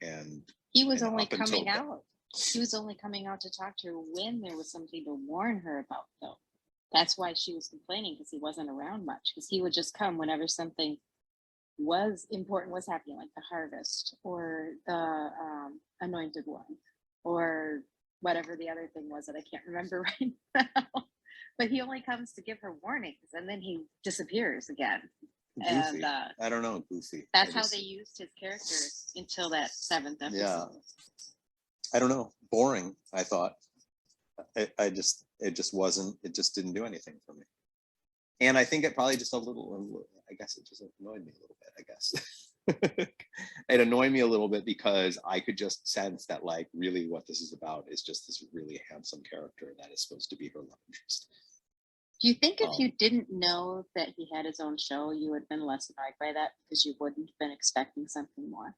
And he was and only up until coming then- out. He was only coming out to talk to her when there was something to warn her about, though. That's why she was complaining, because he wasn't around much. Because he would just come whenever something was important was happening, like the harvest or the anointed one or whatever the other thing was that I can't remember right now. But he only comes to give her warnings and then he disappears again. Goofy. And I don't know, goofy. that's how they used his character until that 7th episode. Yeah. I don't know. Boring, I thought. It just didn't do anything for me. And I think it probably just I guess it just annoyed me a little bit, I guess. It annoyed me a little bit because I could just sense that, like, really what this is about is just this really handsome character that is supposed to be her love interest. Do you think if you didn't know that he had his own show, you would have been less annoyed by that because you wouldn't have been expecting something more?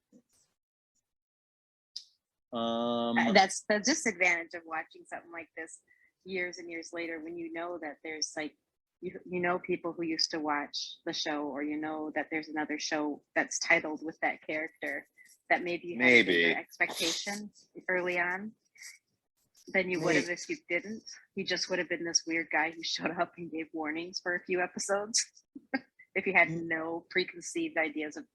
That's the disadvantage of watching something like this years and years later, when you know that there's like, you know, people who used to watch the show, or you know that there's another show that's titled with that character that maybe you had a bigger expectation early on than you would have if you didn't. He just would have been this weird guy who showed up and gave warnings for a few episodes if you had no preconceived ideas of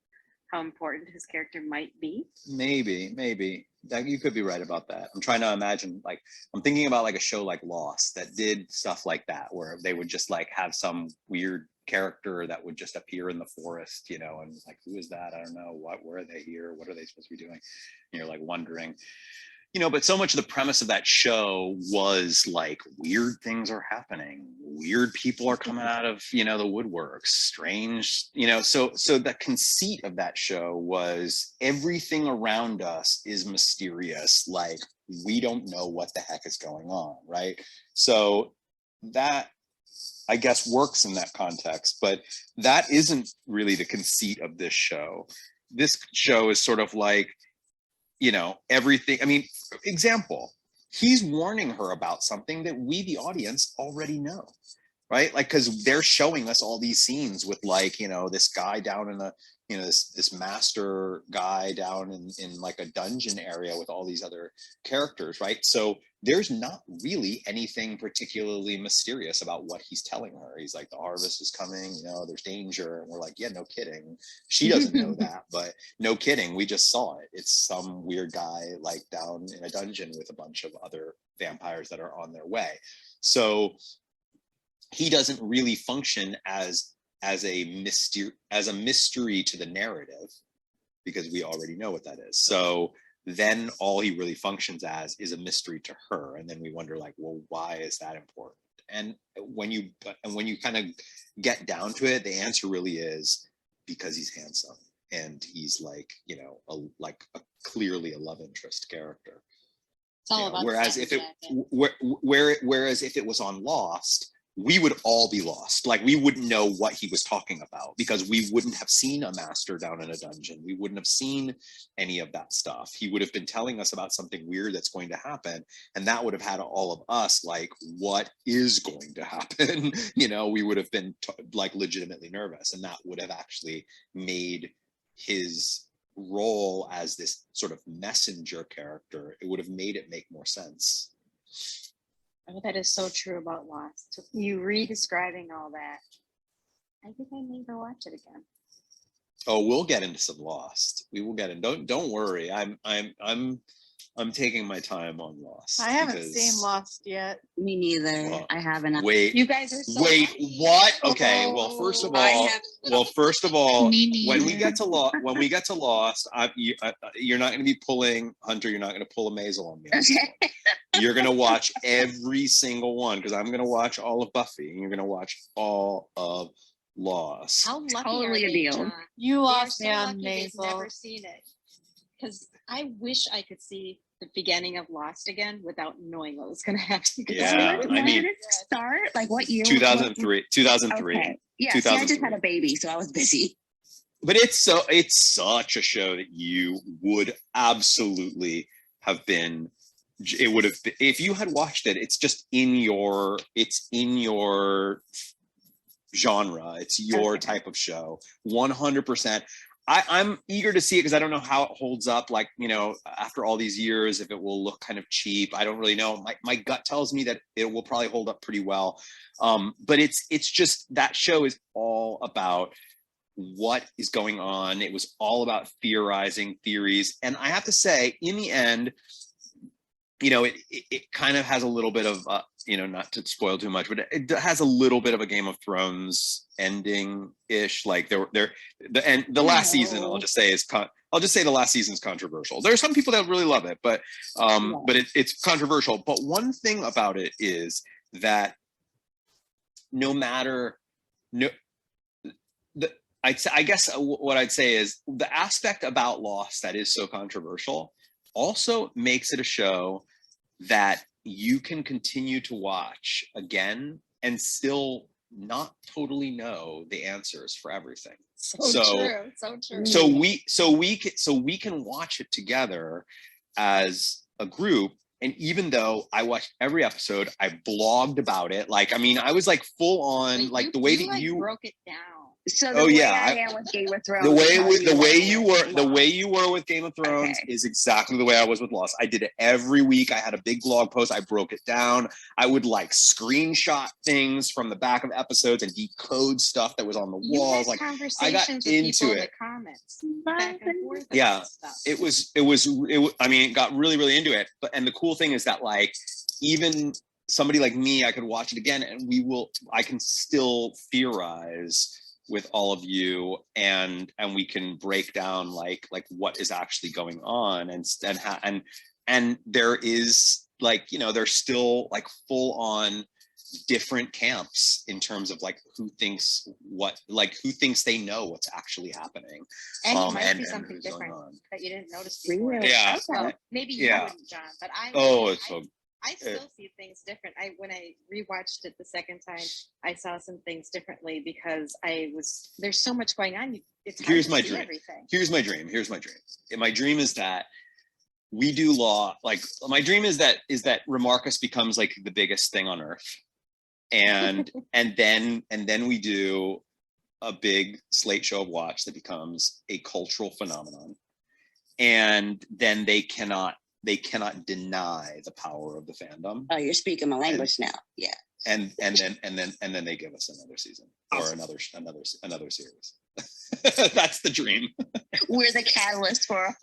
how important his character might be. Maybe that you could be right about that. I'm trying to imagine, like, I'm thinking about like a show like Lost that did stuff like that, where they would just like have some weird character that would just appear in the forest, you know, and like, who is that? I don't know. Where are they here? What are they supposed to be doing? And you're like wondering, you know, but so much of the premise of that show was like, weird things are happening, weird people are coming out of, you know, the woodworks, strange, you know, so the conceit of that show was everything around us is mysterious, like we don't know what the heck is going on, right? So that, I guess, works in that context, but that isn't really the conceit of this show. This show is sort of like, you know, everything. I mean, example, he's warning her about something that we, the audience, already know, right? Like, because they're showing us all these scenes with, like, you know, this guy down in a, you know, this master guy down in like a dungeon area with all these other characters, right? So there's not really anything particularly mysterious about what he's telling her. He's like, the harvest is coming, you know, there's danger. And we're like, yeah, no kidding. She doesn't know that, but no kidding. We just saw it. It's some weird guy like down in a dungeon with a bunch of other vampires that are on their way. So he doesn't really function as a mystery to the narrative, because we already know what that is. So then all he really functions as is a mystery to her, and then we wonder, like, well, why is that important? And when you kind of get down to it, the answer really is because he's handsome and he's like, you know, a clearly a love interest character. It's all about whereas if it was on Lost, we would all be lost. Like, we wouldn't know what he was talking about, because we wouldn't have seen a master down in a dungeon. We wouldn't have seen any of that stuff. He would have been telling us about something weird that's going to happen, and that would have had all of us like, what is going to happen? You know, we would have been like legitimately nervous, and that would have actually made his role as this sort of messenger character, it would have made it make more sense. Oh, that is so true about Lost. You re-describing all that. I think I may go watch it again. Oh, we'll get into some Lost. We will get in. Don't worry. I'm taking my time on Lost. I haven't because- seen Lost yet. Me neither. Well, I haven't. Wait. You guys are so Wait, funny. what? Okay, well, first of I all, have when we get to Lost, you're not going to be pulling Hunter. You're not going to pull a Maisel on me. Okay. You're going to watch every single one because I'm going to watch all of Buffy, and you're going to watch all of Lost. How lucky Totally are a they, deal. John? You They are lost so me on lucky they've never Maisel. seen it. Because I wish I could see the beginning of Lost again without knowing what was going to happen. Yeah, I mean, did it start? Like what year? 2003. Okay. Yeah, see, I just 2003. had a baby, so I was busy. But it's such a show that you would absolutely have been. It would have been, if you had watched it. It's just in your genre. It's your Okay. type of show. 100%. I'm eager to see it because I don't know how it holds up. Like, after all these years, if it will look kind of cheap. I don't really know. My gut tells me that it will probably hold up pretty well. But it's just that show is all about what is going on. It was all about theorizing theories. And I have to say, in the end, it kind of has a little bit of, not to spoil too much, but it has a little bit of a Game of Thrones ending ish. Like the last season, I'll just say the last season is controversial. There are some people that really love it, but it's controversial. But one thing about it is that I guess what I'd say is the aspect about Lost that is so controversial also makes it a show that you can continue to watch again and still not totally know the answers for everything. So true. So we can watch it together as a group. And even though I watched every episode, I blogged about it. Like, I mean, I was like full on, like the way that you broke it down. So the way I am with Game of Thrones. the way is you were with Game of Thrones Okay. is exactly the way I was with Lost. I did it every week. I had a big blog post. I broke it down. I would like screenshot things from the back of episodes and decode stuff that was on the walls. Like, conversations I got with into people in it. the comments, back and forth. Yeah, about stuff. it was. I mean, it got really, really into it. And the cool thing is that, like, even somebody like me, I could watch it again, and I can still theorize with all of you, and we can break down like what is actually going on, and there is, like, there's still like full on different camps in terms of like who thinks they know what's actually happening. And it might and be something what's going different on. that you didn't notice before. Really? Yeah. So maybe you Yeah. wouldn't, John, but I Oh, would. it's so I still see things different. When I rewatched it the second time, I saw some things differently because there's so much going on. It's hard Here's to my see dream. everything. Here's my dream. And my dream is that we do law. Like, my dream is that Remarcus becomes like the biggest thing on earth. And then we do a big slate show of Watch that becomes a cultural phenomenon. And then they cannot deny the power of the fandom. Oh, you're speaking my language now. Yeah. And then they give us another season or another series. That's the dream. We're the catalyst for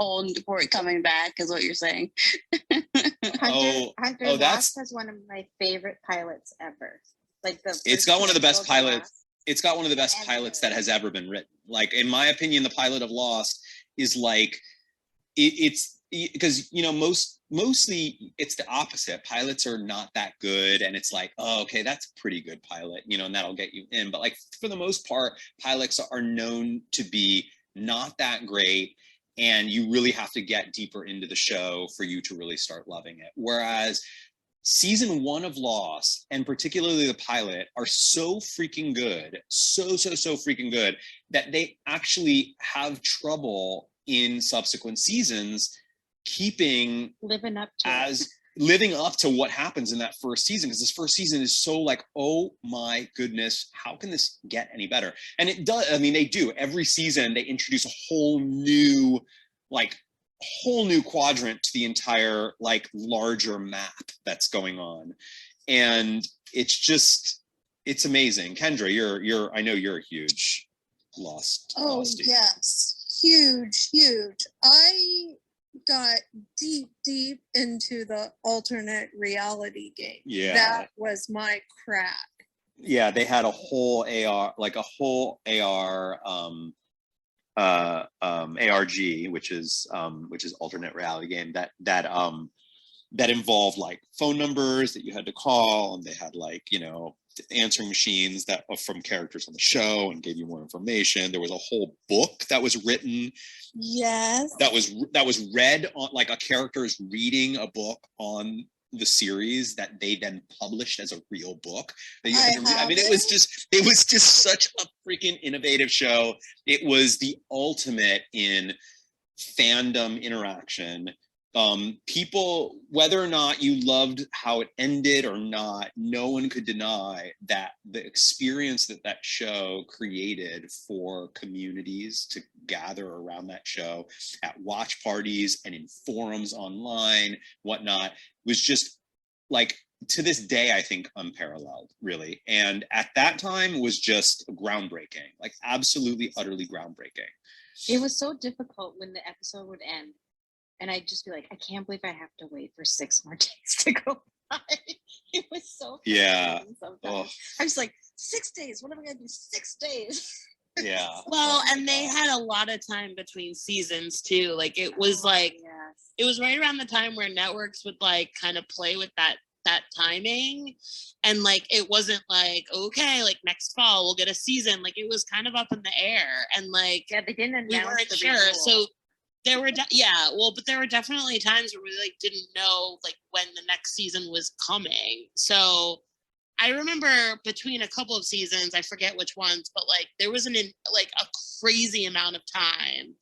it coming back, is what you're saying. Hunter that's- Lost has one of my favorite pilots ever. Like It's got one of the best episode of pilots. Lost. It's got one of the best Ever. pilots that has ever been written. Like, in my opinion, the pilot of Lost is like it's because mostly it's the opposite. Pilots are not that good, and it's like, oh, okay, that's a pretty good pilot, and that'll get you in. But like, for the most part, pilots are known to be not that great, and you really have to get deeper into the show for you to really start loving it. Whereas season 1 of Lost, and particularly the pilot, are so freaking good, so freaking good, that they actually have trouble in subsequent seasons living up to what happens in that first season, because this first season is so like, oh my goodness, how can this get any better? And it does. I mean, they do. Every season they introduce a whole new like whole new quadrant to the entire like larger map that's going on. And it's amazing. Kendra, I know you're a huge Lost. Oh, Losty. yes. Huge. I got deep into the alternate reality game. Yeah. That was my crack. Yeah, they had a whole AR, like a whole AR ARG, which is alternate reality game that involved like phone numbers that you had to call, and they had like, you know, answering machines that from characters on the show and gave you more information. There was a whole book that was written. Yes. That was read on, like a character is reading a book on the series that they then published as a real book that you had to read. I mean, it was just such a freaking innovative show. It was the ultimate in fandom interaction. People, whether or not you loved how it ended or not, no one could deny that the experience that show created for communities to gather around that show at watch parties and in forums online, whatnot, was just like, to this day, I think unparalleled, really. And at that time was just groundbreaking, like absolutely, utterly groundbreaking. It was so difficult when the episode would end. And I'd just be like, I can't believe I have to wait for 6 more days to go by. It was so frustrating sometimes. I was like, 6 days. What am I going to do? 6 days. Yeah. Well, and they had a lot of time between seasons too. Like it was like, it was right around the time where networks would like kind of play with that timing. And like, it wasn't like, okay, like next fall we'll get a season. Like it was kind of up in the air. And like, yeah, they didn't announce we weren't the sure. renewal. So there were, but there were definitely times where we like didn't know like when the next season was coming. So I remember between a couple of seasons, I forget which ones, but like there was a crazy amount of time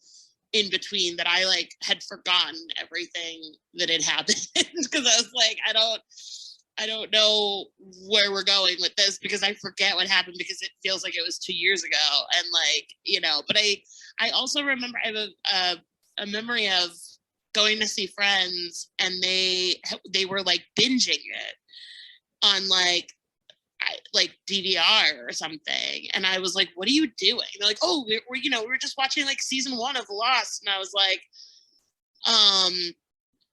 in between that I like had forgotten everything that had happened because I was like, I don't know where we're going with this because I forget what happened because it feels like it was 2 years ago. And like, you know, but I also remember I have a memory of going to see friends and they were like binging it on like DVR or something, and I was like, what are you doing? They're like, oh, we're just watching like season 1 of Lost, and I was like,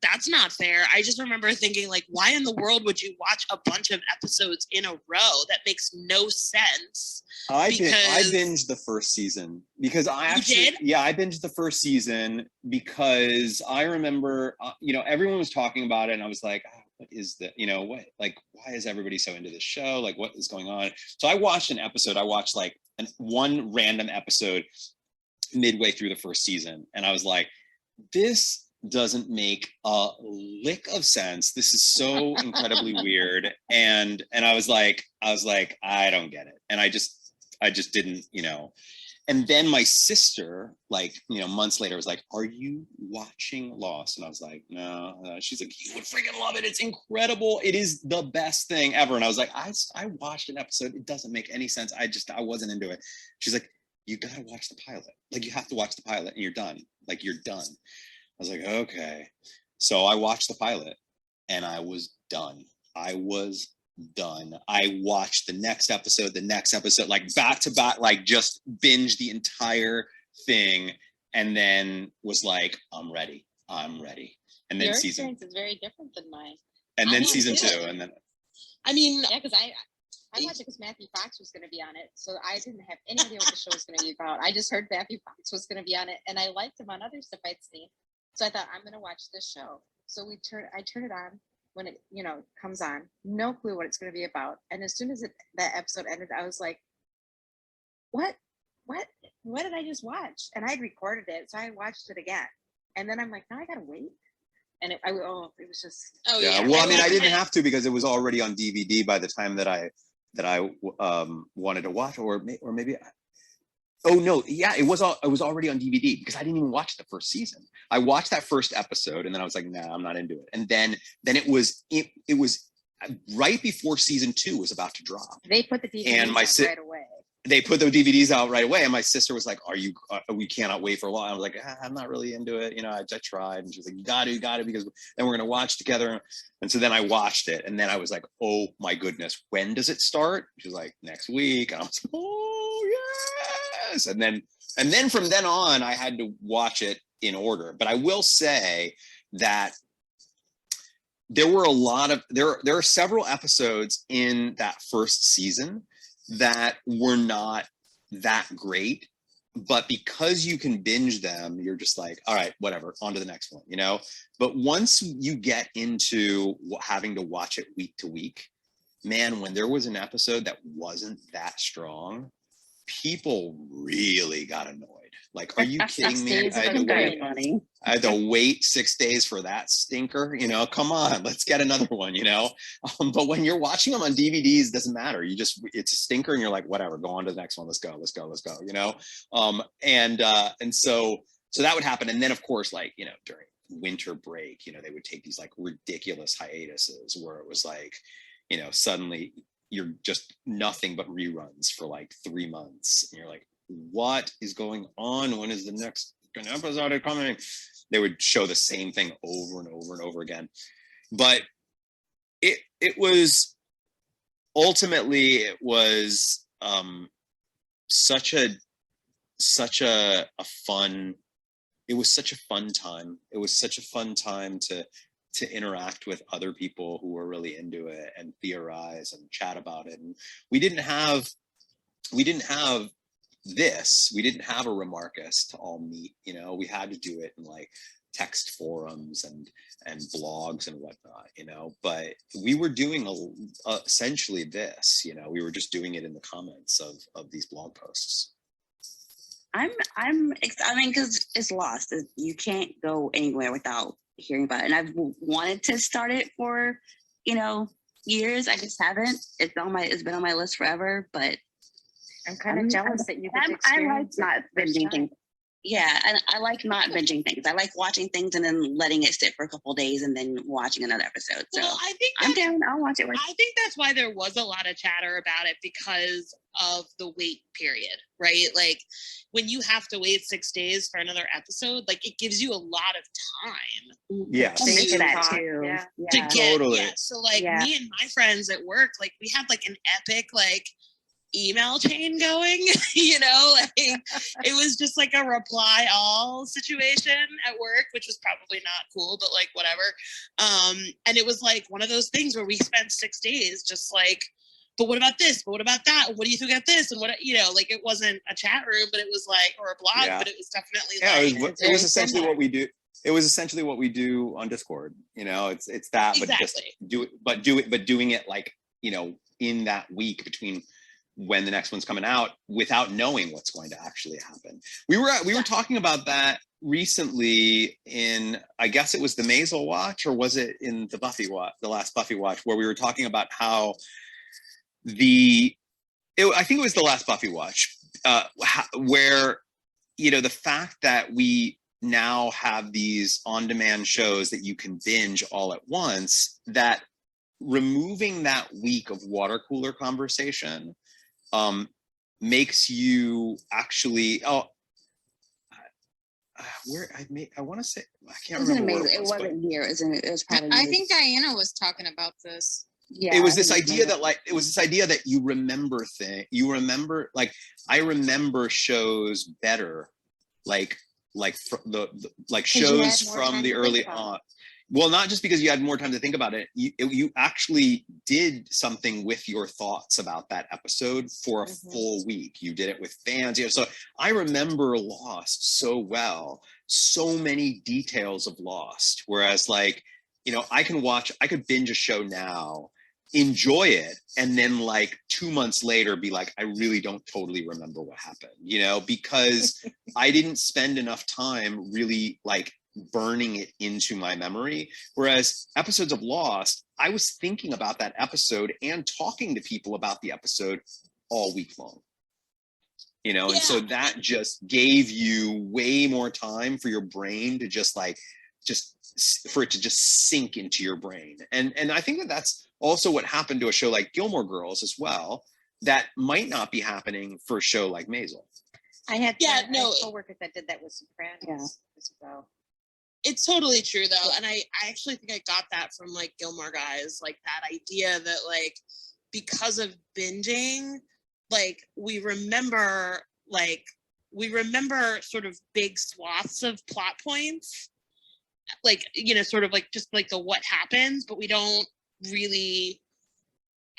that's not fair. I just remember thinking like, why in the world would you watch a bunch of episodes in a row? That makes no sense. I binged the first season because I binged the first season because I remember, everyone was talking about it, and I was like, oh, what is that? Why is everybody so into this show? Like, what is going on? So I watched an episode. I watched like one random episode midway through the first season, and I was like, this doesn't make a lick of sense. This is so incredibly weird. And I was like, I don't get it. And I just didn't, And then my sister, months later was like, are you watching Lost? And I was like, no. She's like, you would freaking love it. It's incredible. It is the best thing ever. And I was like, I watched an episode. It doesn't make any sense. I wasn't into it. She's like, you got to watch the pilot. Like, you have to watch the pilot and you're done. Like, you're done. I was like, okay. So I watched the pilot and I was done. I watched the next episode, like back to back, like just binge the entire thing, and then was like, I'm ready. And then Your experience is very different than mine. And then season 2, and then. I mean, yeah, because I watched it because Matthew Fox was going to be on it, so I didn't have any idea what the show was going to be about. I just heard Matthew Fox was going to be on it, and I liked him on other stuff I'd seen. So I thought, I'm going to watch this show. So I turn it on when it, comes on. No clue what it's going to be about. And as soon as that episode ended, I was like, what did I just watch? And I had recorded it, so I watched it again. And then I'm like, now I got to wait. And it was just. Oh yeah. Well, I mean, I didn't have to because it was already on DVD by the time that I wanted to watch, or maybe. Oh no! Yeah, it was already on DVD because I didn't even watch the first season. I watched that first episode and then I was like, nah, I'm not into it. And then it was right before season 2 was about to drop. They put the DVD and right away. they put the DVDs out right away, and my sister was like, we cannot wait for a while. I was like, I'm not really into it. I tried. And she was like, you got to, because then we're going to watch together. And so then I watched it, and then I was like, oh my goodness, when does it start? She was like, next week. And I was like, oh yes. And then from then on, I had to watch it in order. But I will say that there were there are several episodes in that first season that were not that great, but because you can binge them, you're just like, all right, whatever, on to the next one, But once you get into having to watch it week to week, man, when there was an episode that wasn't that strong, people really got annoyed. Like, are you kidding me? I had to wait 6 days for that stinker. Come on, let's get another one. But when you're watching them on DVDs, it doesn't matter. It's a stinker, and you're like, whatever, go on to the next one. Let's go. And so that would happen. And then, of course, like, during winter break, they would take these like ridiculous hiatuses where it was like, suddenly you're just nothing but reruns for like 3 months, and you're like, what is going on? When is the next episode coming? They would show the same thing over and over and over again. But it was ultimately, it was such a fun, it was such a fun time. It was such a fun time to interact with other people who were really into it and theorize and chat about it. And we didn't have this. We didn't have a Remarcus to all meet. We had to do it in like text forums and blogs and whatnot. But we were doing essentially this. We were just doing it in the comments of these blog posts. I mean, because it's Lost. You can't go anywhere without hearing about it. And I've wanted to start it for, years. I just haven't. It's been on my list forever, but I'm kind of jealous that you get to I like experience not binging things. Yeah, and I like not Mm-hmm. binging things. I like watching things and then letting it sit for a couple of days and then watching another episode. So Well, I think I'm that's- down. I'll watch it. I think that's why there was a lot of chatter about it, because of the wait period, right? Like, when you have to wait 6 days for another episode, like, it gives you a lot of time Yes. I'm into that Talk, too. yeah. to get. Totally. Yeah, so like Yeah. me and my friends at work, like, we had like an epic like email chain going. Like, it was just like a reply all situation at work, which was probably not cool, but like whatever. And it was like one of those things where we spent 6 days just like, but what about this? But what about that? What do you think about this? And what, like, it wasn't a chat room, but it was like, or a blog, Yeah. but it was definitely Yeah, like, it was essentially what we do. It was essentially what we do on Discord. It's that, but just doing it like, in that week between when the next one's coming out, without knowing what's going to actually happen. We were talking about that recently in, I guess it was the Maisel watch, or was it in the Buffy watch, the last Buffy watch, where we were talking about how I think it was the last Buffy watch, where, the fact that we now have these on-demand shows that you can binge all at once, that removing that week of water cooler conversation makes you actually, I want to say, I can't remember where It wasn't here. It was probably. I think Diana was talking about this. Yeah, it was this idea that you remember like, I remember shows better, like shows from the early on. Well, not just because you had more time to think about it, you actually did something with your thoughts about that episode for a full week. You did it with fans. So I remember Lost so well, so many details of Lost. Whereas, like, I could binge a show now, enjoy it, and then like 2 months later be like, I really don't totally remember what happened, because I didn't spend enough time really like burning it into my memory. Whereas episodes of Lost, I was thinking about that episode and talking to people about the episode all week long, and so that just gave you way more time for your brain to just for it to just sink into your brain. And I think that that's also what happened to a show like Gilmore Girls as well, that might not be happening for a show like Maisel. I had Yeah, I no, had coworkers that did that with Sopranos as well. it's totally true though, and I actually think I got that from like Gilmore Guys, like that idea that like because of binging, like we remember sort of big swaths of plot points, like, you know, sort of like just like the what happens, but we don't really,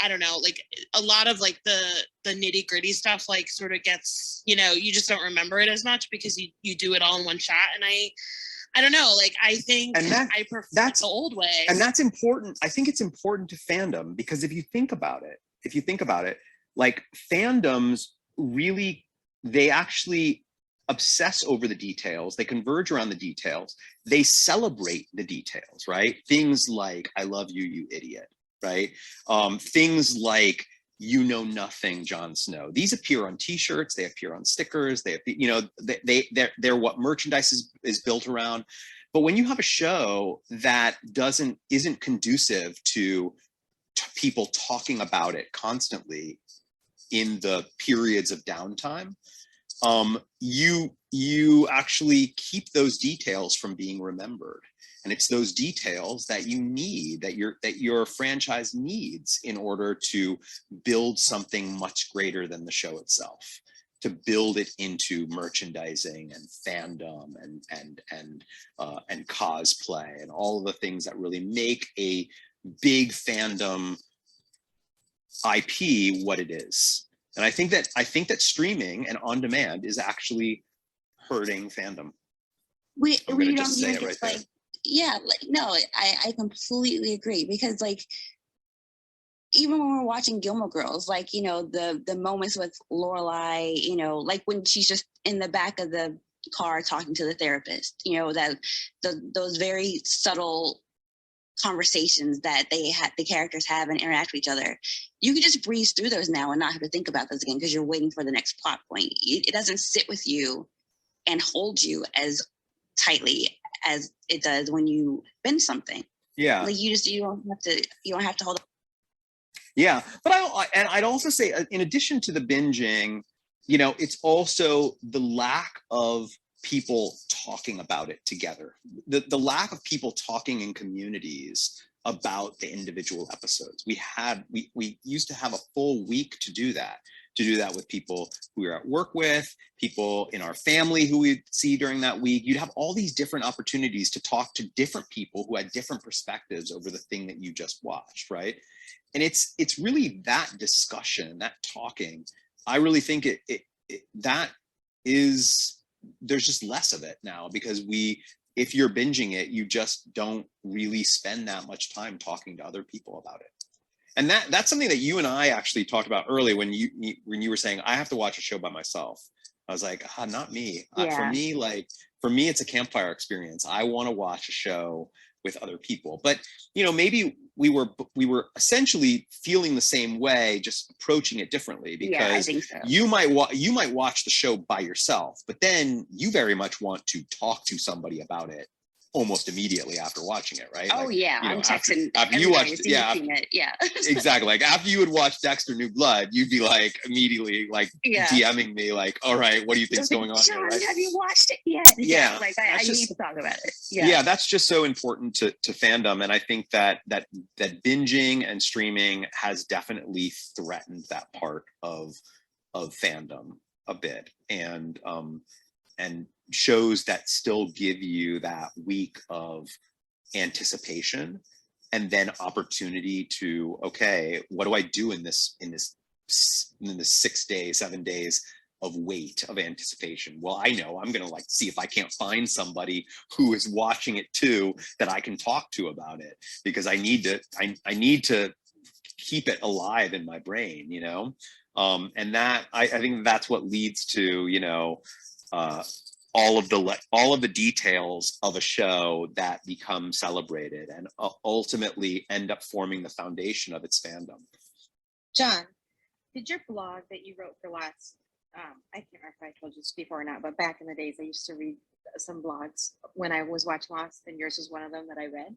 I don't know, like a lot of like the nitty gritty stuff like sort of gets, you know, you just don't remember it as much because you do it all in one shot. And I don't know, like I think I prefer the old way. And that's important. I think it's important to fandom because if you think about it, like fandoms really, they actually obsess over the details. They converge around the details. They celebrate the details, right? Things like, I love you, you idiot, right? Things like, you know nothing, Jon Snow. These appear on T-shirts. They appear on stickers. They, you know, they're what merchandise is built around. But when you have a show that isn't conducive to people talking about it constantly in the periods of downtime, you actually keep those details from being remembered. And it's those details that you need, that your franchise needs in order to build something much greater than the show itself, to build it into merchandising and fandom and cosplay and all of the things that really make a big fandom IP what it is. And I think that streaming and on demand is actually hurting fandom. We don't even just like there. Yeah, like no, I completely agree because like even when we're watching Gilmore Girls, like, you know, the moments with Lorelai, you know, like when she's just in the back of the car talking to the therapist, you know, that those very subtle conversations that the characters have and interact with each other, you can just breeze through those now and not have to think about those again because you're waiting for the next plot point. It doesn't sit with you and hold you as tightly as it does when you binge something. Yeah, like you don't have to hold. Yeah, but I'd also say, in addition to the binging, you know, it's also the lack of people talking about it together. The lack of people talking in communities about the individual episodes. We used to have a full week to do that with people who we were at work with, people in our family who we'd see during that week. You'd have all these different opportunities to talk to different people who had different perspectives over the thing that you just watched, right? And it's really that discussion, that talking. I really think there's just less of it now because if you're binging it, you just don't really spend that much time talking to other people about it. And that's something that you and I actually talked about early when you were saying, I have to watch a show by myself. I was like, not me. Yeah. For me, it's a campfire experience. I want to watch a show with other people. But, you know, maybe we were essentially feeling the same way, just approaching it differently, because I think so. you might watch the show by yourself, but then you very much want to talk to somebody about it almost immediately after watching it, right? Oh, like, yeah, you know, I'm texting after you watched it. Yeah. exactly. Like after you would watch Dexter New Blood, you'd be like immediately like DMing me like, all right, what do you think's going on here, right? Have you watched it yet? Yeah, like I need to talk about it. Yeah, that's just so important to fandom. And I think that binging and streaming has definitely threatened that part of fandom a bit. And shows that still give you that week of anticipation and then opportunity to, okay, what do I do in this 6 days, 7 days of wait, of anticipation? Well, I know I'm gonna like see if I can't find somebody who is watching it too that I can talk to about it, because I need to keep it alive in my brain, you know. And that I think that's what leads to, you know, all of the details of a show that become celebrated and ultimately end up forming the foundation of its fandom. John, did your blog that you wrote for Lost, I can't remember if I told you this before or not, but back in the days I used to read some blogs when I was watching Lost, and yours was one of them that I read.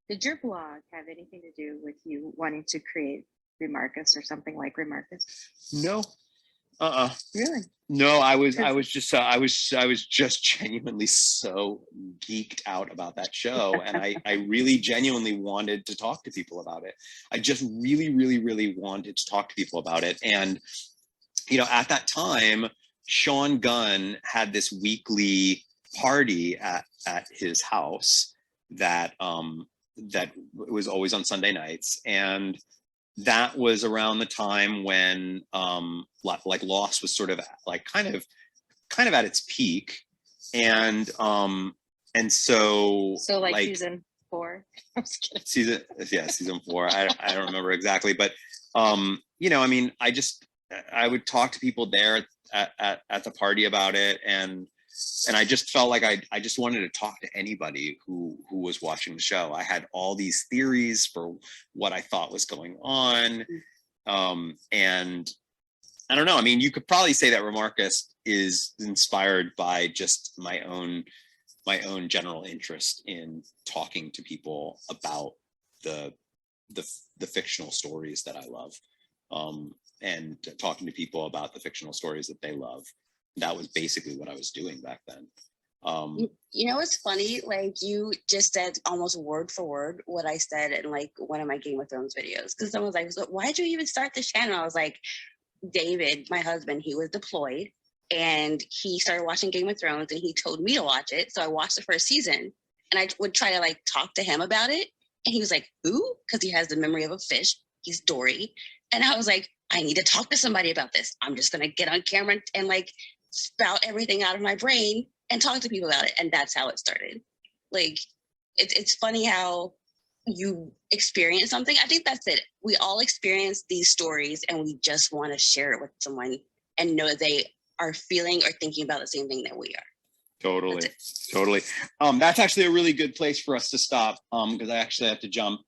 Did your blog have anything to do with you wanting to create Remarcus or something like Remarcus? No. Really? No, I was just genuinely so geeked out about that show. And I really genuinely wanted to talk to people about it. I just really, really, really wanted to talk to people about it. And, you know, at that time, Sean Gunn had this weekly party at his house that was always on Sunday nights. And that was around the time when like Lost was sort of like kind of at its peak. And so like season 4. I'm just kidding. Season 4. I don't remember exactly, but you know, I mean, I would talk to people there at the party about it, and I just felt like I just wanted to talk to anybody who was watching the show. I had all these theories for what I thought was going on, and I don't know. I mean, you could probably say that Remarcus is inspired by just my own general interest in talking to people about the fictional stories that I love, and talking to people about the fictional stories that they love. That was basically what I was doing back then. You know, what's funny? Like, you just said almost word for word what I said in like one of my Game of Thrones videos. Because someone was like, so why did you even start this channel? I was like, David, my husband, he was deployed and he started watching Game of Thrones and he told me to watch it. So I watched the first season and I would try to like talk to him about it. And he was like, who? Because he has the memory of a fish. He's Dory. And I was like, I need to talk to somebody about this. I'm just going to get on camera and like spout everything out of my brain and talk to people about it. And that's how it started. Like, it's funny how you experience something. I think that's it. We all experience these stories and we just want to share it with someone and know that they are feeling or thinking about the same thing that we are. Totally. That's actually a really good place for us to stop, because I actually have to jump.